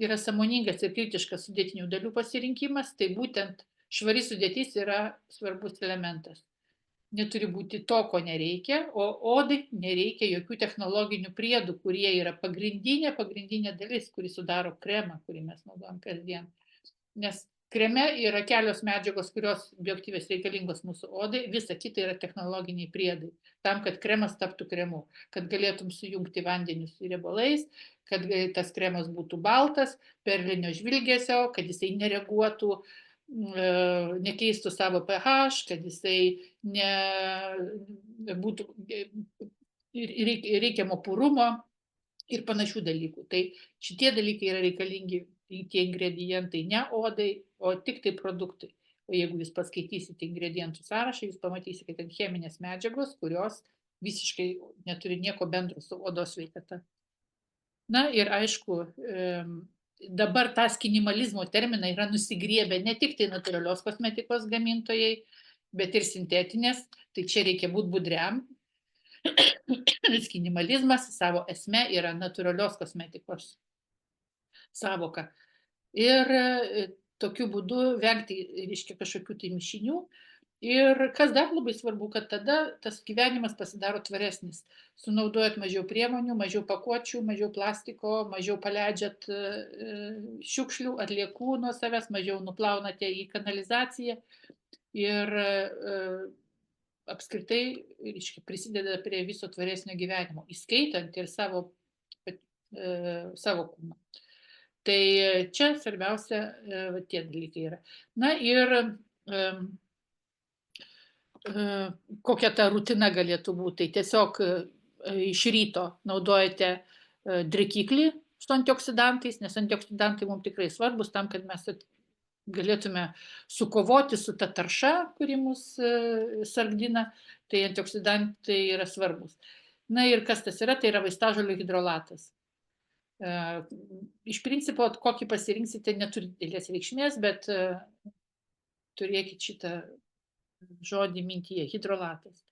S2: yra sąmoningas ir kritiškas sudėtinių dalių pasirinkimas, tai būtent švari sudėtis yra svarbus elementas. Neturi būti to, ko nereikia, o odai nereikia jokių technologinių priedų, kurie yra pagrindinė dalis, kuri sudaro kremą, kurį mes naudojam kasdien. Nes kreme yra kelios medžiagos, kurios bioaktyvios reikalingos mūsų odai, visa kita yra technologiniai priedai, tam, kad kremas taptų kremu, kad galėtum sujungti vandenius su riebalais, kad tas kremas būtų baltas, perlinio žvilgesio, kad jisai nereaguotų, nekeistų savo pH, kad jisai būtų reikiamo purumo ir panašių dalykų. Tai šitie dalykai yra reikalingi, tie ingredientai ne odai, o tik tai produktai. O jeigu jūs paskaitysite ingredientų sąrašą, jūs pamatysite, kad cheminės medžiagos, kurios visiškai neturi nieko bendro su odos sveikata. Na ir aišku, dabar tą skinimalizmo terminą yra nusigriebę ne tik tai natūralios kosmetikos gamintojai, bet ir sintetinės. Tai čia reikia būti budriam. Skinimalizmas savo esme yra natūralios kosmetikos savoka. Ir tokiu būdu vengti, reiškia, kažkokių tai mišinių. Ir kas dar labai svarbu, kad tada tas gyvenimas pasidaro tvaresnis. Sunaudojat mažiau priemonių, mažiau pakuočių, mažiau plastiko, mažiau paleidžiat šiukšlių, atliekų nuo savęs, mažiau nuplaunate į kanalizaciją. Ir apskritai, reiškia, prisideda prie viso tvaresnio gyvenimo, įskaitant ir savo kūną. Tai čia svarbiausia tie dalykai yra. Na ir kokia ta rutina galėtų būti. Tai tiesiog iš ryto naudojate drėkiklį su antioksidantais, nes antioksidantai mums tikrai svarbus tam, kad mes galėtume sukovoti su ta tarša, kuri mus sargdina, tai antioksidantai yra svarbus. Na ir kas tas yra? Tai yra vaistažolių hidrolatas. Iš principo, kokį pasirinksite, neturi didelės reikšmės, bet turėkit šitą žodį mintyje, hidrolatas.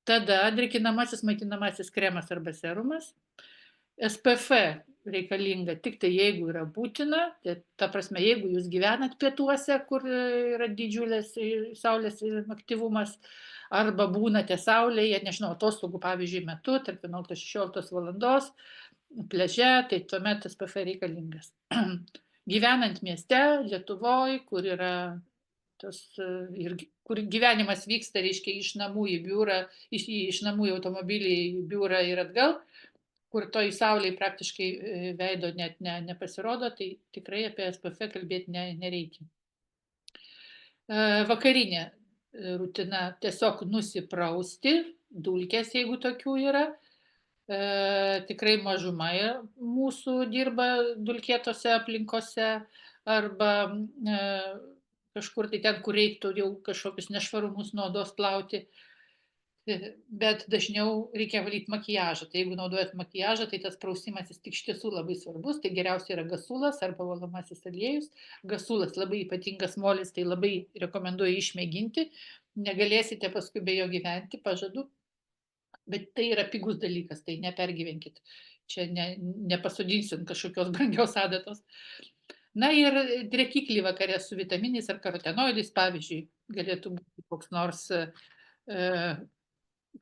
S2: Tada drėkinamasis maitinamasis kremas arba serumas. SPF reikalinga tik tai jeigu yra būtina, tai ta prasme, jeigu jūs gyvenat pietuose, kur yra didžiulės saulės aktyvumas, arba būnate saulėje, nežinau, atostogų pavyzdžiui metu, tarp 11-16 valandos, pliaže, tai tuomet SPF reikalingas. Gyvenant mieste, Lietuvoj, kur yra ir kur gyvenimas vyksta, reiškia, iš namų į biurą, iš namų į automobilį į biurą ir atgal, kur toj saulėj praktiškai veido net nepasirodo, tai tikrai apie SPF kalbėti nereikia. Vakarinė rutina tiesiog nusiprausti, dulkės, jeigu tokių yra. Tikrai mažuma mūsų dirba dulkėtose aplinkose arba kažkur tai ten, kur reiktų jau kažkokius nešvarumus nuo odos plauti. Bet dažniau reikia valyti makiažą. Tai jeigu naudojat makiažą, tai tas prausimasis tik iš tiesų labai svarbus. Tai geriausia yra gasulas arba valomasis aliejus. Gasulas labai ypatingas molis, tai labai rekomenduoju išmėginti. Negalėsite paskui be jo gyventi, pažadu. Bet tai yra pigus dalykas, tai nepergyvenkit. Čia nepasodinsiu kažkokios brangios adatos. Na ir drėkiklį vakare su vitaminais ar karotenoidais, pavyzdžiui, galėtų būti koks nors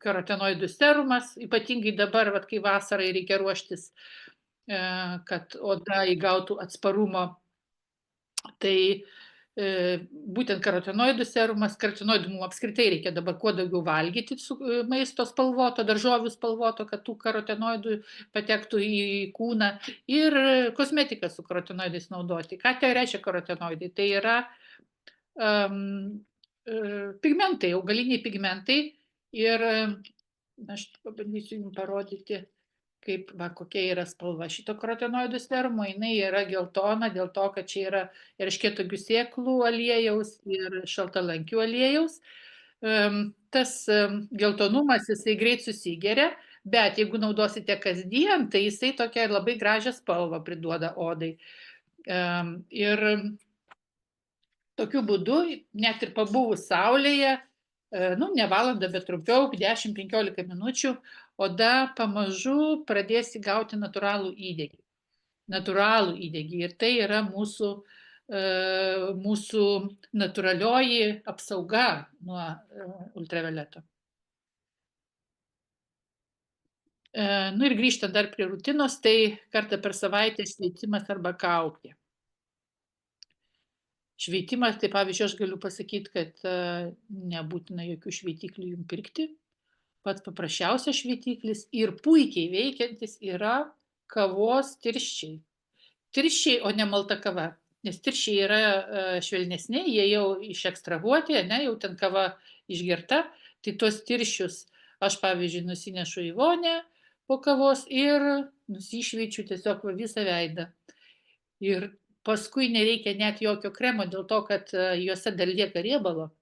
S2: karotenoidų serumas, ypatingai dabar, kai vasarai reikia ruoštis, kad oda įgautų atsparumo. Tai būtent karotenoidų serumas, karotenoidų mums apskritai reikia dabar kuo daugiau valgyti maisto spalvoto, daržovių spalvoto, kad tų karotenoidų patektų į kūną, ir kosmetiką su karotenoidais naudoti. Ką tai reiškia karotenoidai? Tai yra pigmentai, augaliniai pigmentai, ir aš pabandysiu jums parodyti, kaip, kokia yra spalva šito karotenoidų serumo. Jinai yra geltona dėl to, kad čia yra erškėtuogių sėklų aliejaus ir šaltalankių aliejaus. Tas geltonumas, jisai greit susigeria, bet jeigu naudosite kasdien, tai jisai tokia labai gražią spalvą priduoda odai. Ir tokiu būdu, net ir pabuvus saulėje, ne valandą, bet trumpiau, 10-15 minučių, oda pamažu pradės įgauti natūralų įdegį. Ir tai yra mūsų natūralioji apsauga nuo ultravioleto. Ir grįžtant dar prie rutinos, tai kartą per savaitę šveitimas arba kaukė. Šveitimas, tai pavyzdžiui, aš galiu pasakyti, kad nebūtina jokių šveitiklių jums pirkti. Pats paprasčiausias šveitiklis ir puikiai veikiantis yra kavos tirščiai. Tirščiai, o ne malta kava. Nes tirščiai yra švelnesni, jie jau išekstrahuoti, jau ten kava išgerta. Tai tuos tirščius aš, pavyzdžiui, nusinešu į vonę po kavos ir nusišveičiu tiesiog visą veidą. Ir paskui nereikia net jokio kremo, dėl to, kad juose dar lieka riebalo,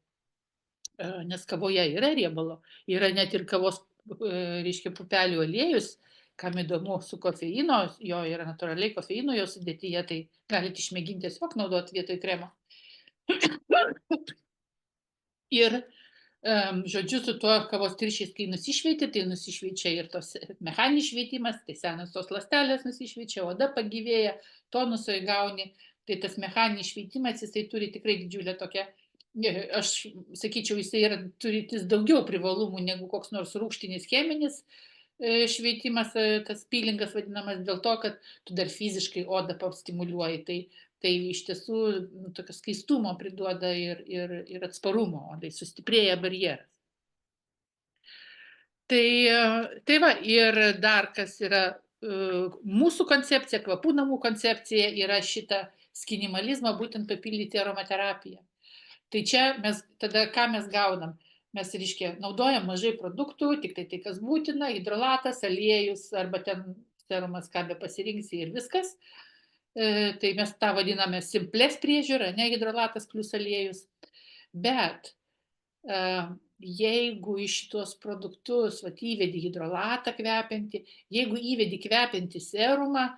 S2: nes kavoje yra riebalo, yra net ir kavos, reiškia, pupelių aliejus, kam įdomu, su kofeino, jo yra natūraliai kofeino jo sudėtyje, tai galite išmėginti tiesiog naudoti vietoj kremo. Ir, žodžiu, su tuo kavos tirščiais, kai nusišveiti, tai nusišveičia ir tos mechaninis šveitimas, tai senas tos ląstelės nusišveičia, oda pagyvėja, tonuso įgauni, tai tas mechaninis šveitimas, jisai turi tikrai didžiulę tokią, aš sakyčiau, jisai turi daugiau privalumų negu koks nors rūgštinis cheminis šveitimas, tas peelingas vadinamas, dėl to, kad tu dar fiziškai odą stimuliuoji, tai iš tiesų tokio skaistumo priduoda ir atsparumo odai, sustiprėja barjeras. Tai va, ir dar kas yra mūsų koncepcija, kvapų namų koncepcija, yra šitą skinimalizmą būtent papildyti aromaterapiją. Tai čia tada ką mes gaunam? mes, reiškia, naudojam mažai produktų, tik tai, kas būtina, hidrolatas, aliejus arba ten serumas, ką be pasirinksi ir viskas. Tai mes tą vadiname simplės priežiūrą, ne hidrolatas plus aliejus. Bet jeigu iš šitos produktus įvedi hidrolatą kvepiantį, jeigu įvedi kvepiantį serumą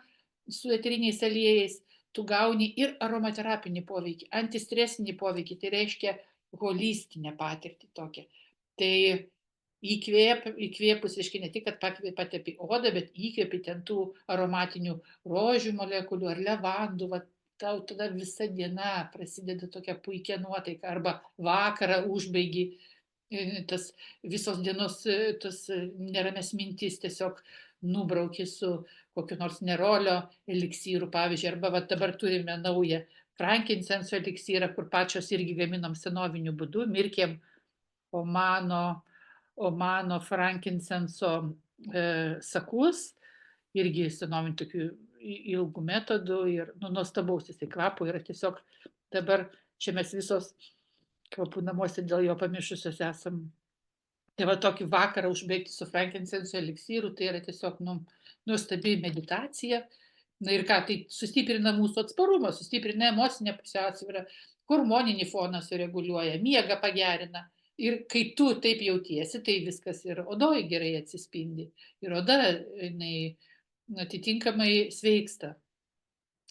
S2: su eteriniais aliejais, tu gauni ir aromaterapinį poveikį, antistresinį poveikį, tai reiškia holistinę patirtį tokią. Tai įkvėpus, reiškia, ne tik, kad patepi odą, bet įkvėpi ten tų aromatinių rožių molekulių ar levandų, tau tada visa diena prasideda tokia puikia nuotaika, arba vakarą užbaigi tas visos dienos tas nerames mintis tiesiog nubrauki su kokiu nors nerolio eliksyru, pavyzdžiui, arba dabar turime naują frankincenso eliksyrą, kur pačios irgi gaminam senoviniu būdu, mirkėm omano frankincenso sakus, irgi senoviniu tokiu ilgų metodų ir nuostabaus jisai kvapo yra tiesiog dabar čia mes visos kvapų namuose dėl jo pamišusios esam. Tai tokį vakarą užbaigti su frankincenso eliksyru, tai yra tiesiog nuostabi meditacija. Na ir ką, tai sustiprina mūsų atsparumą, sustiprina emocinę pusiausvyrą, hormoninį foną sureguliuoja, miegą pagerina. Ir kai tu taip jautiesi, tai viskas ir odoje gerai atsispindi. Ir oda atitinkamai sveiksta.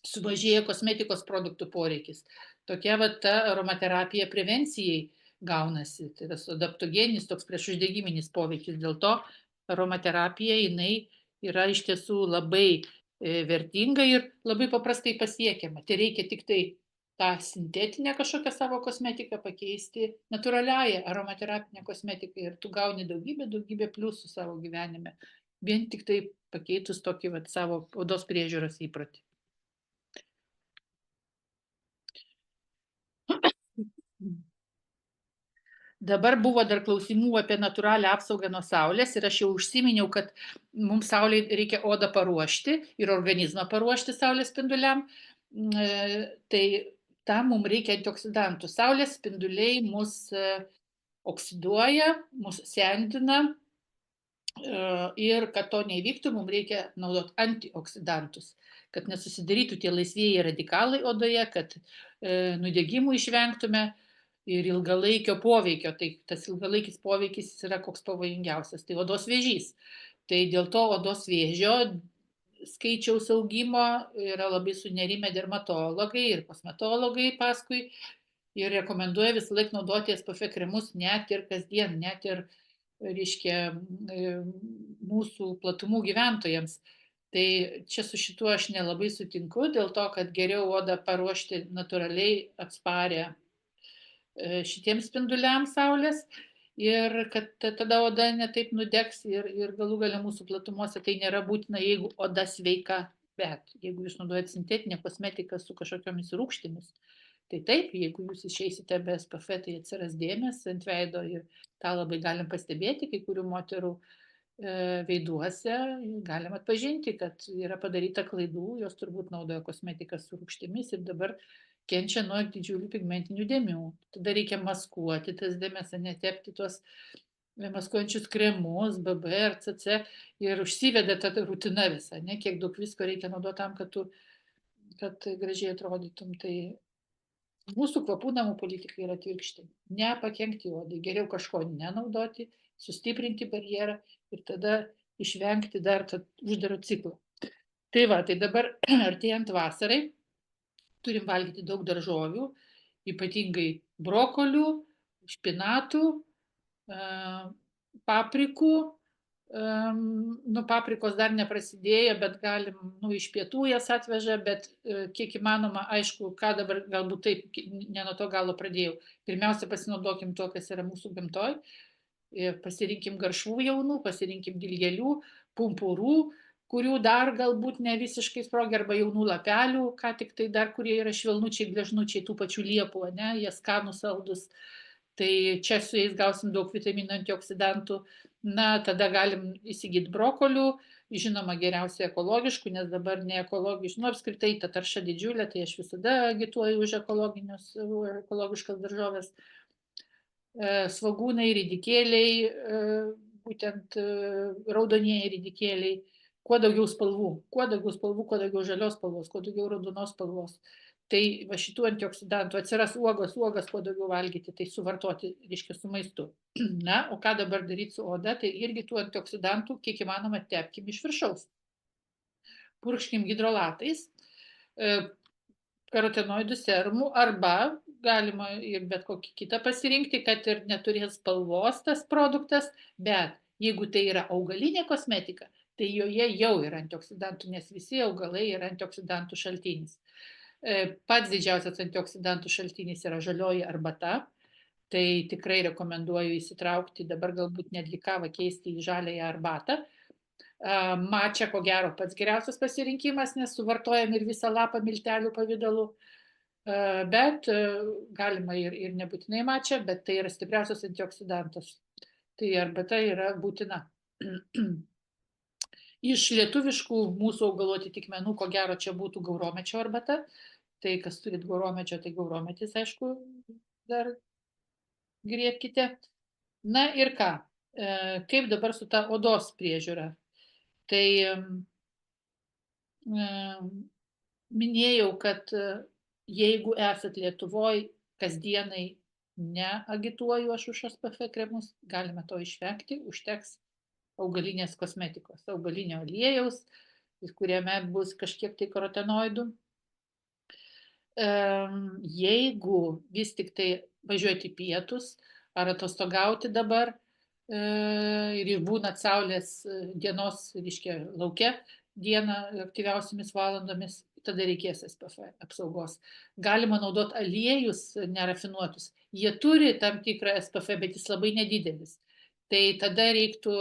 S2: Sumažėja kosmetikos produktų poreikis. Tokia ta aromaterapija prevencijai gaunasi. Tai tas adaptogeninis, toks priešuždegiminis poveikis. Dėl to aromaterapija jinai yra iš tiesų labai vertinga ir labai paprastai pasiekiama. Tai reikia tik tai tą sintetinę kažkokią savo kosmetiką pakeisti natūraliąją aromaterapinę kosmetiką ir tu gauni daugybę pliusų savo gyvenime. Vien tik tai pakeitus tokį savo odos priežiūros įprotį. Dabar buvo dar klausimų apie natūralią apsaugą nuo saulės ir aš jau užsiminiau, kad mums saulei reikia odą paruošti ir organizmą paruošti saulės spinduliam. Tai tam mums reikia antioksidantų. Saulės spinduliai mus oksiduoja, mus sendina ir kad to neįvyktų, mums reikia naudoti antioksidantus, kad nesusidarytų tie laisvieji radikalai odoje, kad nudegimų išvengtume ir ilgalaikio poveikio. Tai tas ilgalaikis poveikis yra koks pavojingiausias, tai odos vėžys. Tai dėl to odos vėžio skaičiaus augimo yra labai sunerimę dermatologai ir kosmetologai paskui ir rekomenduoja visą laiką naudoti SPF kremus net ir kasdien, net ir, reiškia, mūsų platumų gyventojams. Tai čia su šituo aš nelabai sutinku, dėl to, kad geriau odą paruošti natūraliai atsparę šitiems spinduliams saulės ir kad tada oda netaip nudegs ir galų gale mūsų platumuose tai nėra būtina, jeigu oda sveika, bet jeigu jūs naudojat sintetinę kosmetiką su kažkokiomis rūgštimis, tai taip, jeigu jūs išeisite be SPF, tai atsiras dėmės ant veido ir tą labai galim pastebėti, kai kurių moterų veiduose galim atpažinti, kad yra padaryta klaidų, jos turbūt naudoja kosmetiką su rūgštimis ir dabar kenčia nuo didžiulių pigmentinių dėmių. Tada reikia maskuoti tas dėmes, netepti tuos maskuojančius kremus, BB ir CC ir užsiveda ta rutina visa, ne, kiek daug visko reikia naudoti tam, kad gražiai atrodytum. Tai mūsų kvapų namų politika yra atvirkščiai. Nepakenkti odai, geriau kažko nenaudoti, sustiprinti barjerą ir tada išvengti dar uždaro ciklo. Tai tai dabar artėjant vasarai turim valgyti daug daržovių, ypatingai brokolių, špinatų, paprikų. Paprikos dar neprasidėjo, bet galim, iš pietų jas atveža, bet kiek įmanoma, aišku, ką dabar galbūt taip, ne nuo to galo pradėjau. Pirmiausia, pasinaudokim to, kas yra mūsų gamtoj. Pasirinkim garšvų jaunų, pasirinkim dilgėlių, pumpurų, kurių dar galbūt ne visiškai sprogia, arba jaunų lapelių, ką tik tai dar, kurie yra švelnučiai, gležnučiai, tų pačių liepų, ne, jie skanūs, saldus. Tai čia su jais gausim daug vitaminų, antioksidantų. Na, tada galim įsigyti brokolių, žinoma, geriausiai ekologiškų, nes dabar ne ekologiškų, apskritai ta tarša didžiulė, tai aš visada agituoju už ekologiškas daržoves. svogūnai, ridikėliai, būtent raudonieji ridikėliai, kuo daugiau spalvų, kuo daugiau žalios spalvos, kuo daugiau raudonos spalvos. Tai va šitų antioksidantų atsiras uogos, kuo daugiau valgyti, tai suvartoti, reiškia, su maistu. Na, o ką dabar daryti su oda, tai irgi tų antioksidantų, kiek įmanoma, tepkim iš viršaus. Purkškim hidrolatais, karotenoidų serumu, arba galima ir bet kokį kitą pasirinkti, kad ir neturės spalvos tas produktas, bet jeigu tai yra augalinė kosmetika, tai joje jau yra antioksidantų, nes visi augalai yra antioksidantų šaltinis. Pats didžiausias antioksidantų šaltinis yra žalioji arbata, tai tikrai rekomenduoju įsitraukti, dabar galbūt netgi kavą keisti į žaliąją arbatą. Mačia, ko gero, pats geriausias pasirinkimas, nes suvartojam ir visą lapą miltelių pavidalu, bet galima ir nebūtinai mačia, bet tai yra stipriausias antioksidantas. Tai arbata yra būtina. Iš lietuviškų mūsų augalų atitikmenų, ko gero, čia būtų gauromečio arbata. Tai kas turit gauromečio, tai gaurometis, aišku, dar griebkite. Na ir ką, kaip dabar su ta odos priežiūra? Tai minėjau, kad jeigu esat Lietuvoj, kasdienai neagituoju aš už SPF kremus, galime to išvengti, užteks augalinės kosmetikos, augalinio aliejaus, kuriame bus kažkiek tai karotenoidų. Jeigu vis tik tai važiuoti į pietus ar atostogauti dabar ir būnat saulės dienos, reiškia, lauke dieną aktyviausiamis valandomis, tada reikės SPF apsaugos. Galima naudoti aliejus nerafinuotus. Jie turi tam tikrą SPF, bet jis labai nedidelis. Tai tada reiktų,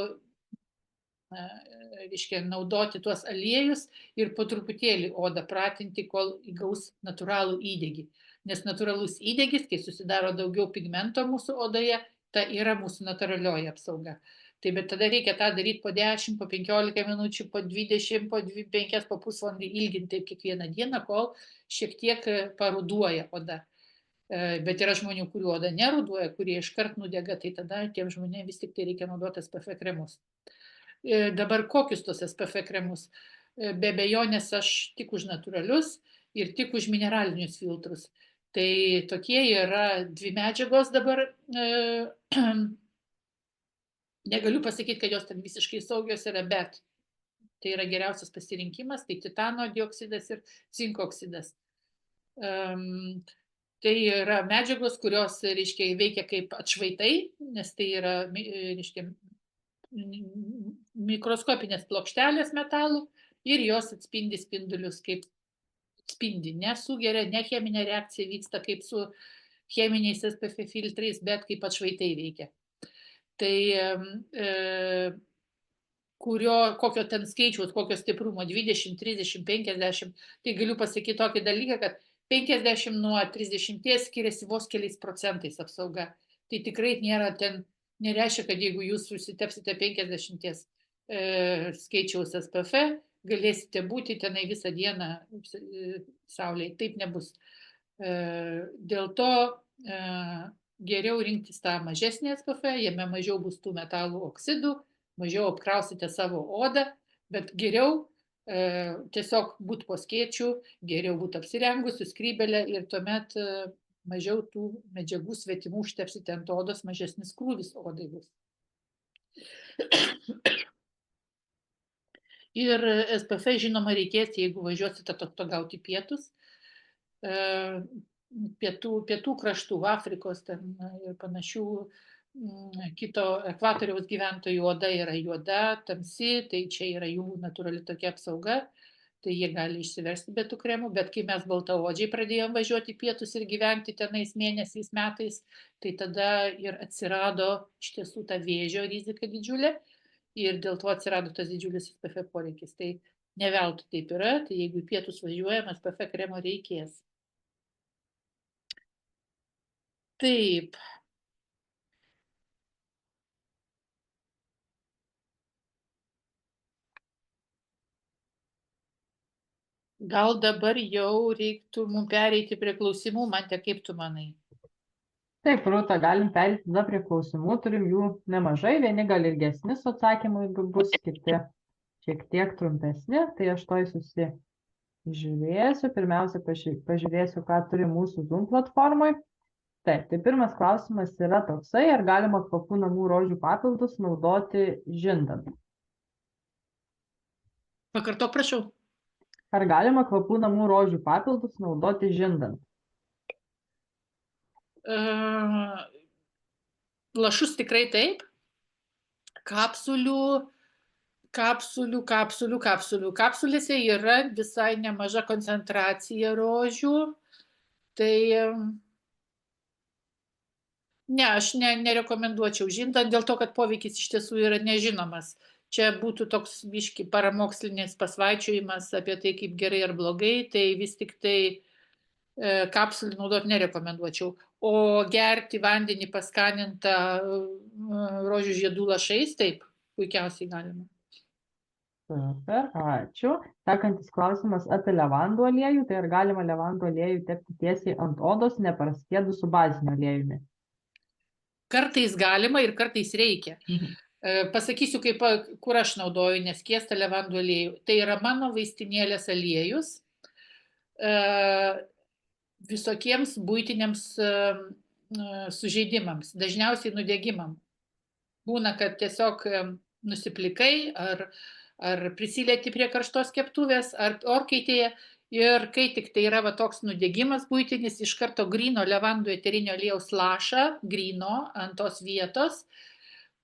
S2: reiškia, naudoti tuos aliejus ir po truputėlį odą pratinti, kol įgaus natūralų įdegį. Nes natūralus įdegis, kai susidaro daugiau pigmento mūsų odoje, ta yra mūsų natūralioji apsauga. Tai bet tada reikia tą daryti po 10, po 15 minučių, po 20, po 5, po pusvalandį ilginti kiekvieną dieną, kol šiek tiek paruduoja oda. Bet yra žmonių, kurių oda neruduoja, kurie iškart nudega, tai tada tiem žmonėms vis tik tai reikia naudoti SPF kremus. Dabar kokius tos SPF kremus? Be abejonės aš tik už natūralius ir tik už mineralinius filtrus. Tai tokie yra dvi medžiagos dabar. Negaliu pasakyti, kad jos ten visiškai saugios yra, bet tai yra geriausias pasirinkimas, tai titano dioksidas ir cinko oksidas. Tai yra medžiagos, kurios, reiškia, veikia kaip atšvaitai, nes tai yra, reiškia, mikroskopinės plokštelės metalų ir jos atspindi spindulius, kaip spindi, nesugeria, ne cheminė reakcija vyksta kaip su cheminiais SPF filtrais, bet kaip atšvaitai veikia. Tai kokio ten skaičiaus, kokio stiprumo, 20, 30, 50, tai galiu pasakyti tokį dalyką, kad 50 nuo 30 skiriasi vos keliais procentais apsauga. Tai tikrai nėra ten, nereiškia, kad jeigu jūs susitepsite 50 skaičiaus SPF, galėsite būti tenai visą dieną saulėje. Taip nebus. Dėl to geriau rinktis tą mažesnį SPF, jame mažiau bus tų metalų oksidų, mažiau apkrausite savo odą, bet geriau tiesiog būti po skėčiu, geriau būti apsirengus su skrybelė ir tuomet mažiau tų medžiagų svetimų užtepsite ant odos, mažesnis krūvis odai bus. Ir SPF, žinoma, reikės, jeigu važiuosite atostogauti pietus, pietų kraštų, Afrikos ten, ir panašių, kito ekvatoriaus gyventojų oda yra juoda, tamsi, tai čia yra jų natūrali tokia apsauga, tai jie gali išsiversti be tų kremų, bet kai mes baltaodžiai pradėjom važiuoti pietus ir gyventi tenais mėnesiais, metais, tai tada ir atsirado iš tiesų ta vėžio rizika didžiulė ir dėl to atsirado tas didžiulis SPF poreikis. Tai ne veltui taip yra, tai jeigu į pietus važiuojam, SPF kremo reikės. Taip. Gal dabar jau reiktų mums pereiti prie klausimų, Mante, kaip tu manai?
S1: Taip, Rūta, galim perėti tada prie klausimų, turim jų nemažai, vieni gal ilgesni su atsakymai bus, kiti šiek tiek trumpesni, tai aš toj susižiūrėsiu, pirmiausia pažiūrėsiu, ką turi mūsų Zoom platformoj. Taip, tai pirmas klausimas yra toksai, ar galima kvapų namų rožių papildus naudoti žindant?
S2: Pakartok, prašau.
S1: Ar galima kvapų namų rožių papildus naudoti žindant?
S2: Lašus tikrai taip. Kapsulėse yra visai nemaža koncentracija rožių. Tai ne, aš nerekomenduočiau žindant, dėl to, kad poveikis iš tiesų yra nežinomas. Čia būtų toks biški paramokslinis pasvaičiojimas apie tai, kaip gerai ar blogai, tai vis tik tai kapsulį naudoti nerekomenduočiau. O gerti vandenį paskanintą rožių žiedų lašais, taip, puikiausiai galima.
S1: Super, ačiū. Sekantis klausimas apie levandų aliejų, tai ar galima levandų aliejų tepti tiesiai ant odos, nepraskiedus su baziniu aliejumi?
S2: Kartais galima ir kartais reikia. Pasakysiu, kur aš naudoju neskiestą levandų aliejų. Tai yra mano vaistinėlės aliejus visokiems buitiniams sužeidimams, dažniausiai nudegimam. Būna, kad tiesiog nusiplikai ar prisilieti prie karštos keptuvės ar orkaitėje ir kai tik tai yra toks nudegimas buitinis, iš karto gryno levandų eterinio aliejaus lašą, gryno ant tos vietos,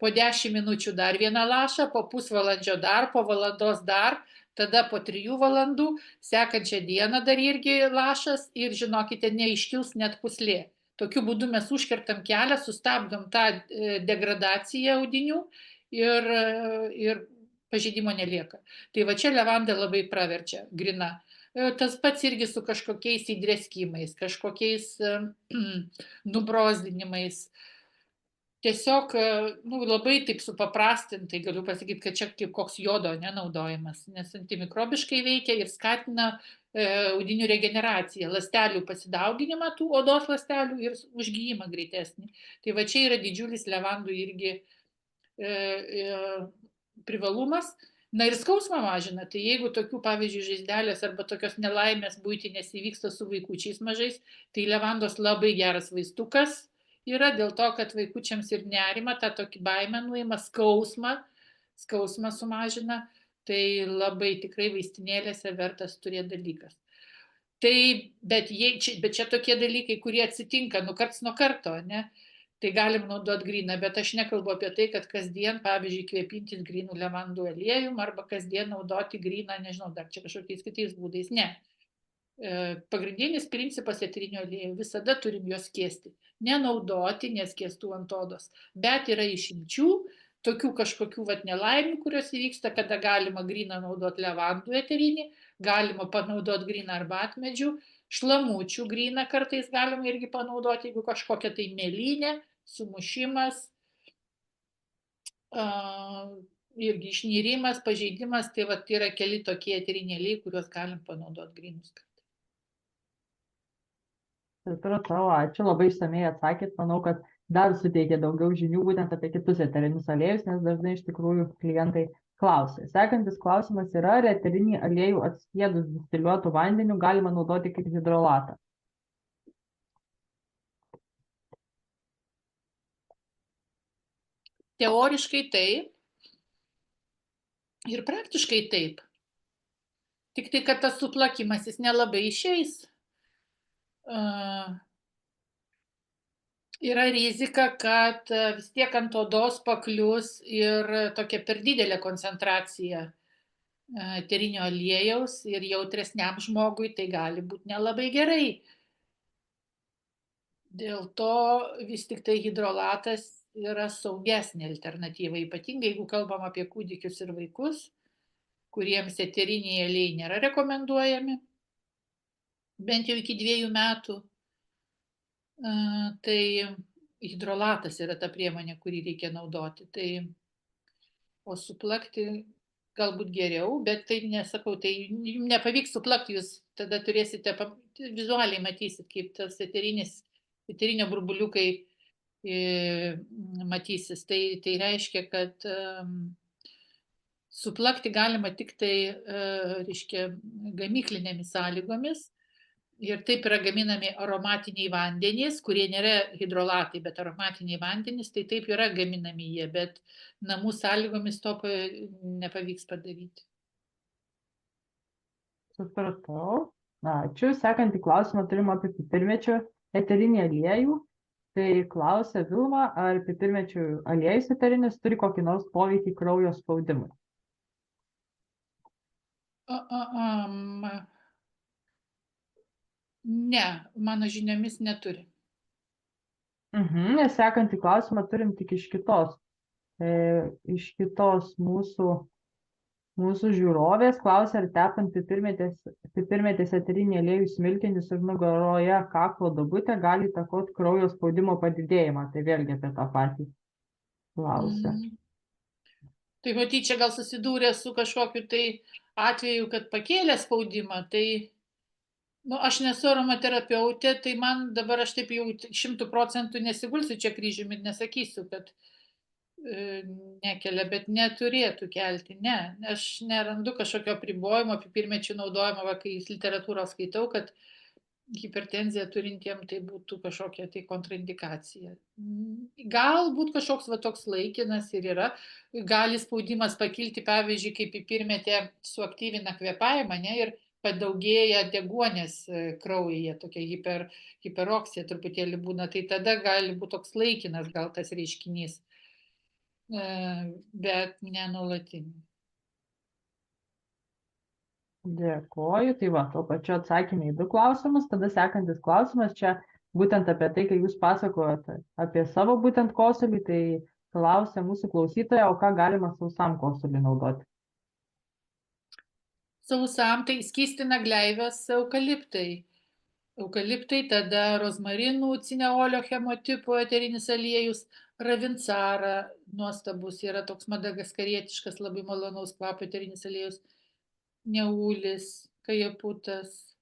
S2: po 10 minučių dar vieną lašą, po pusvalandžio dar, po valandos dar, tada po 3 valandų, sekančią dieną dar irgi lašas ir žinokite, neiškils net pūslė. Tokiu būdu mes užkertam kelią, sustabdom tą degradaciją audinių ir pažeidimo nelieka. Tai va čia levanda labai praverčia, grina. Tas pats irgi su kažkokiais įdrėskimais, kažkokiais nubrozdinimais. Tiesiog labai taip supaprastintai galiu pasakyti, kad čia kaip koks jodo nenaudojimas, nes antimikrobiškai veikia ir skatina audinių regeneraciją, ląstelių pasidauginimą tų odos ląstelių ir užgijimą greitesnį. Tai va čia yra didžiulis levandų irgi privalumas. Na ir skausmą mažina, tai jeigu tokių, pavyzdžiui, žaizdelės arba tokios nelaimės buitinės įvyksta su vaikučiais mažais, tai levandos labai geras vaistukas yra dėl to, kad vaikučiams ir nerima, tą tokį baimę nuima, skausmą sumažina, tai labai tikrai vaistinėlėse vertas turėti dalykas. Tai, bet čia tokie dalykai, kurie atsitinka karts nuo karto, ne? Tai galim naudoti gryną, bet aš nekalbu apie tai, kad kasdien, pavyzdžiui, kvėpintis grynų levandų aliejum arba kasdien naudoti gryną, nežinau, dar čia kažkokiais kitais būdais, ne. Pagrindinis principas eterinio aliejų, visada turim juos skiesti. Nenaudoti neskiestų ant odos, bet yra išimčių, tokių kažkokių nelaimių, kurios įvyksta, kada galima gryną naudoti levandų eterinį, galima panaudoti gryną arbatmedžių, šlamučių gryną kartais galima irgi panaudoti, jeigu kažkokia tai mėlynė, sumušimas, irgi išnyrimas, pažeidimas, tai yra keli tokie eteriniai aliejai, kuriuos galim panaudoti grynus.
S1: Ačiū, labai išsamei atsakėt, manau, kad dar suteikė daugiau žinių būtent apie kitus eterinius aliejus, nes dažnai iš tikrųjų klientai klausia. Sekantis klausimas yra, ar eterinį aliejų atskiedus distiliuotų vandeniu galima naudoti kaip hidrolatą?
S2: Teoriškai taip ir praktiškai taip. Tik tai, kad tas suplakimas jis nelabai išeis. Yra rizika, kad vis tiek ant odos paklius ir tokia per didelė koncentracija eterinio aliejaus ir jautresniam žmogui tai gali būti nelabai gerai. Dėl to vis tik tai hidrolatas yra saugesnė alternatyva, ypatingai jeigu kalbam apie kūdikius ir vaikus, kuriems eteriniai aliejai nėra rekomenduojami, bent jau iki 2 metų. Tai hidrolatas yra ta priemonė, kurį reikia naudoti. Tai, o suplakti galbūt geriau, bet tai nesakau, tai nepavyks suplakti, jūs tada turėsite, vizualiai matysit, kaip tas eterinio burbuliukai matysis. Tai reiškia, kad suplakti galima tik tai, reiškia, gamyklinėmis sąlygomis. Ir taip yra gaminami aromatiniai vandenys, kurie nėra hidrolatai, bet aromatiniai vandenys, tai taip yra gaminami jie, bet namų sąlygomis to nepavyks padaryti.
S1: Supratau. Ačiū. Sekantį klausimą turim apie pipirmėčių eterinį aliejų. Tai klausia Vilma, ar pipirmėčių aliejus eterinis turi kokį nors poveikį kraujo spaudimui?
S2: Ne, mano žiniomis neturi.
S1: Sekantį klausimą turim tik iš kitos mūsų žiūrovės. Klausia, ar tepant pipirmėtės eterinį aliejų smilkinius ir nugaroje kaklo duobutę gali įtakoti kraujo spaudimo padidėjimą. Tai vėlgi apie tą patį klausia.
S2: Tai matyt, čia gal susidūrė su kažkokiu tai atveju, kad pakėlė spaudimą, tai aš nesu aromaterapeutė, tai man dabar aš taip jau 100% nesigulsiu čia kryžiumi ir nesakysiu, kad nekelia, bet neturėtų kelti, ne. Aš nerandu kažkokio apribojimo pipirmėčių naudojimo, kai literatūrą skaitau, kad hipertenziją turintiem tai būtų kažkokia tai kontraindikacija. Galbūt kažkoks toks laikinas ir yra, gali spaudimas pakilti, pavyzdžiui, kaip pipirmėtė suaktyvina kvėpavimą, ne, ir padaugėja deguonies kraujyje, tokia hiperoksija truputėlį būna, tai tada gali būti toks laikinas gal tas reiškinys, bet nenuolatinį.
S1: Dėkoju. Tai va, tuo pačiu atsakymė į 2 klausimus. Tada sekantis klausimas čia būtent apie tai, kai jūs pasakojate apie savo būtent kosulį, tai klausia mūsų klausytoja, o ką galima sausam kosuliui naudoti?
S2: Sausam tai skystina gleivės eukaliptai. Eukaliptai, tada rozmarinų, cineolio chemotipų eterinis aliejus, ravinsara, nuostabus, yra toks madagaskarietiškas, labai malonaus kvapo eterinis aliejus, neulis, kajaputas.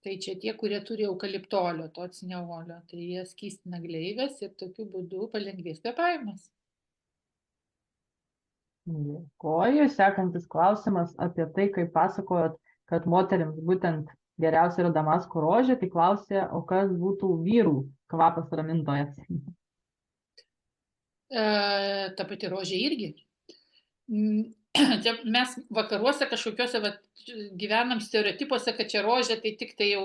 S2: Tai čia tie, kurie turi eukaliptolio, to cineolio, tai jie skystina gleivės ir tokiu būdu palengvės kvėpavimas.
S1: Dėkoju. Sekantis klausimas apie tai, kaip pasakojot, kad moterims būtent geriausia yra damasko rožė, tai klausė, o kas būtų vyrų kvapas ramintojas?
S2: Ta pati rožė irgi. Mes vakaruose kažkokiuose gyvenam stereotipuose, kad čia rožė tai tik tai jau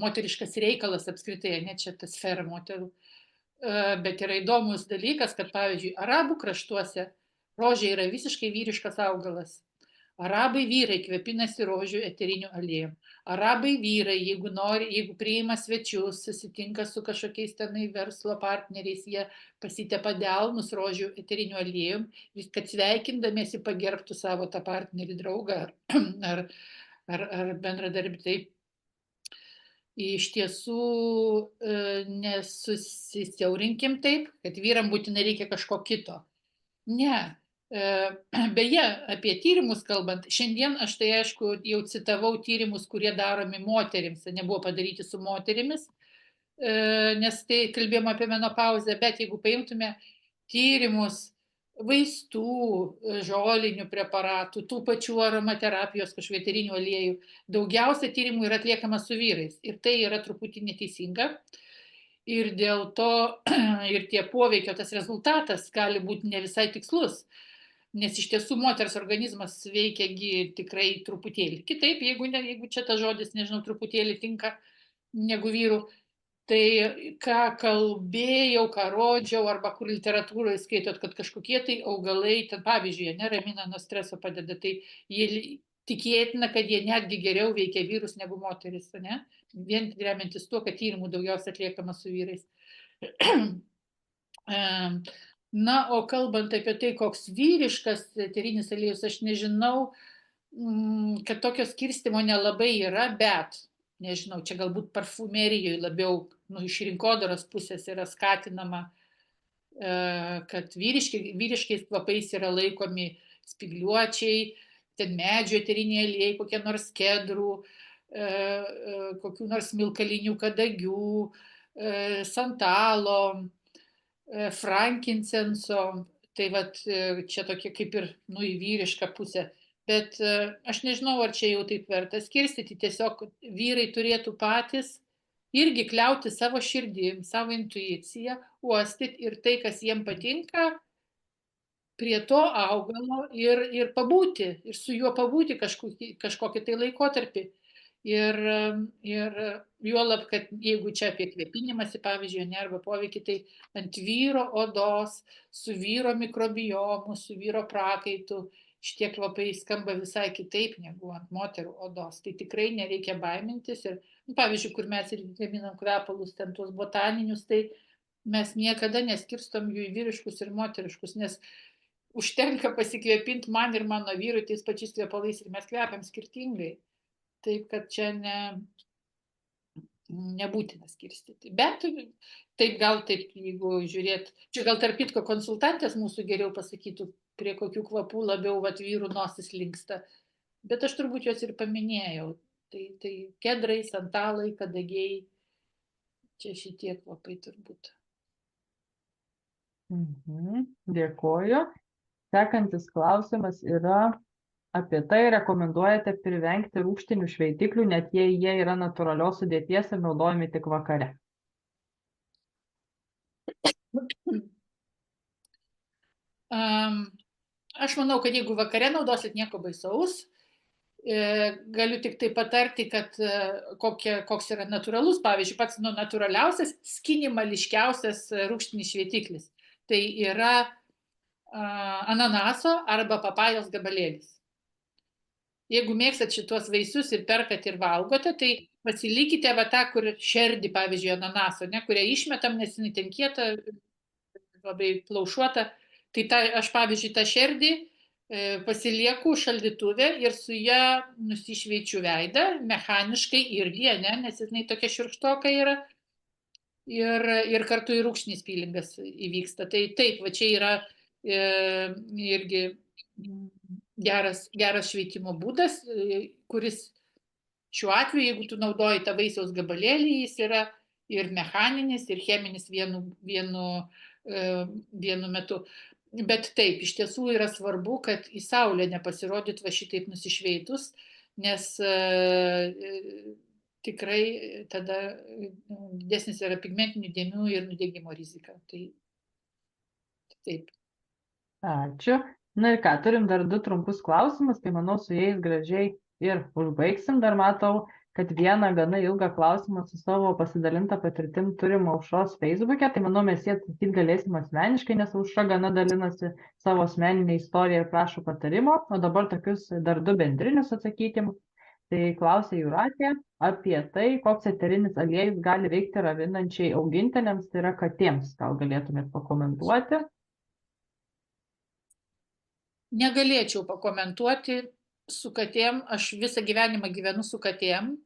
S2: moteriškas reikalas apskritai, ne čia ta sfera moterų. Bet yra įdomus dalykas, kad pavyzdžiui, arabų kraštuose rožė yra visiškai vyriškas augalas. Arabai vyrai kvepinasi rožių eteriniu aliejum. Arabai vyrai, jeigu priima svečius, susitinka su kažkokiais tenai verslo partneriais, jie pasitepa delnus rožių eteriniu aliejum, kad sveikindamiesi pagerbtų savo tą partnerį, draugą ar bendradarbį. Tai iš tiesų nesusisiaurinkim taip, kad vyram būtinai reikia kažko kito. Ne. Beje, apie tyrimus kalbant, šiandien aš tai aišku jau citavau tyrimus, kurie daromi moterims, nebuvo padaryti su moterimis, nes tai kalbėjom apie menopauzę, bet jeigu paimtume tyrimus vaistų, žolinių preparatų, tų pačių aromaterapijos kažkokių eterinių aliejų, daugiausia tyrimų yra atliekama su vyrais ir tai yra truputį neteisinga. Ir dėl to ir tie poveikio tas rezultatas gali būti ne visai tikslus. Nes iš tiesų moters organizmas veikia tikrai truputėlį kitaip, jeigu čia tas žodis, nežinau, truputėlį tinka negu vyrų. Tai ką kalbėjau, ką rodžiau, arba kur literatūroje skaitot, kad kažkokie tai augalai, ten pavyzdžiui, neramina nuo streso padeda, tai jie tikėtina, kad jie netgi geriau veikia vyrus negu moteris, ne? Vien remiantis tuo, kad tyrimų daugiausia atliekama su vyrais. Na, o kalbant apie tai, koks vyriškas eterinis aliejus, aš nežinau, kad tokio skirstimo nelabai yra, bet, nežinau, čia galbūt parfumerijoje labiau, iš rinkodaros pusės yra skatinama, kad vyriškiais kvapais yra laikomi spygliuočiai, ten medžių eteriniai aliejai, kokie nors kedrų, kokių nors smilkalinių kadagių, santalo, frankincenso. Tai vat čia tokia kaip ir į vyrišką pusę. Bet aš nežinau, ar čia jau taip verta skirstyti. Tiesiog vyrai turėtų patys irgi kliauti savo širdim, savo intuiciją, uostyti ir tai, kas jiem patinka, prie to augalo ir pabūti, ir su juo pabūti kažkokį tai laikotarpį. Ir juolab, kad jeigu čia apie kvėpinimąsi, pavyzdžiui, arba poveikį, tai ant vyro odos, su vyro mikrobiomu, su vyro prakaitu, šitie kvapai skamba visai kitaip negu ant moterų odos. Tai tikrai nereikia baimintis. Ir, pavyzdžiui, kur mes ir gaminam kvepalus, ten tuos botaninius, tai mes niekada neskirstom jų į vyriškus ir moteriškus, nes užtenka pasikvėpinti man ir mano vyrui tais pačiais kvepalais ir mes kvepiam skirtingai. Taip, kad čia nebūtina skirstyti. Bet taip gal taip, jeigu žiūrėt, čia gal tarp kitko konsultantės mūsų geriau pasakytų, prie kokių kvapų labiau vyrų nosis linksta. Bet aš turbūt juos ir paminėjau. Tai kedrai, santalai, kadagiai, čia šitie kvapai turbūt.
S1: Dėkoju. Sekantis klausimas yra apie tai, rekomenduojate privengti rūgštinių šveitiklių, net jei jie yra natūralios sudėties ir naudojami tik vakare.
S2: Aš manau, kad jeigu vakare naudosit, nieko baisaus. Galiu tik tai patarti, kad koks yra natūralus, pavyzdžiui, pats natūraliausias, skinimališkiausias rūgštinis šveitiklis. Tai yra ananaso arba papajos gabalėlis. Jeigu mėgstat šitos vaisius ir perkat ir valgote, tai pasilikite va tą, kur šerdį, pavyzdžiui, ananaso, kurią išmetam, nes jinai ten kieta, labai plaušuota. Tai aš, pavyzdžiui, tą šerdį pasilieku šaldytuve ir su ją nusišveičiu veidą, mechaniškai irgi, nes jinai tokia šiurkštoka yra. Ir kartu ir rūgštinis pylingas įvyksta. Tai taip, va čia yra irgi geras šveitimo būdas, kuris šiuo atveju, jeigu tu naudoji tą vaisiaus gabalėlį, jis yra ir mechaninis, ir cheminis vienu metu. Bet taip, iš tiesų yra svarbu, kad į saulę nepasirodyt va šitaip nusišveitus, nes tikrai tada didesnis yra pigmentinių dėmių ir nudegimo rizika. Tai taip.
S1: Ačiū. Na ir ką, turim dar 2 trumpus klausimus, tai manau su jais gražiai ir užbaigsim. Dar matau, kad vieną gana ilgą klausimą su savo pasidalinta patirtim turim Aušros Facebook'e, tai manau mes jį atsakyti galėsim asmeniškai, nes Aušra gana dalinasi savo asmeninę istoriją ir prašo patarimo, o dabar tokius dar 2 bendrinius atsakykim. Tai klausė Jūratė apie tai, koks eterinis aliejus gali veikti raminančiai augintiniams, tai yra katėms. Gal galėtumėt pakomentuoti?
S2: Negalėčiau pakomentuoti su katėm. Aš visą gyvenimą gyvenu su katėm.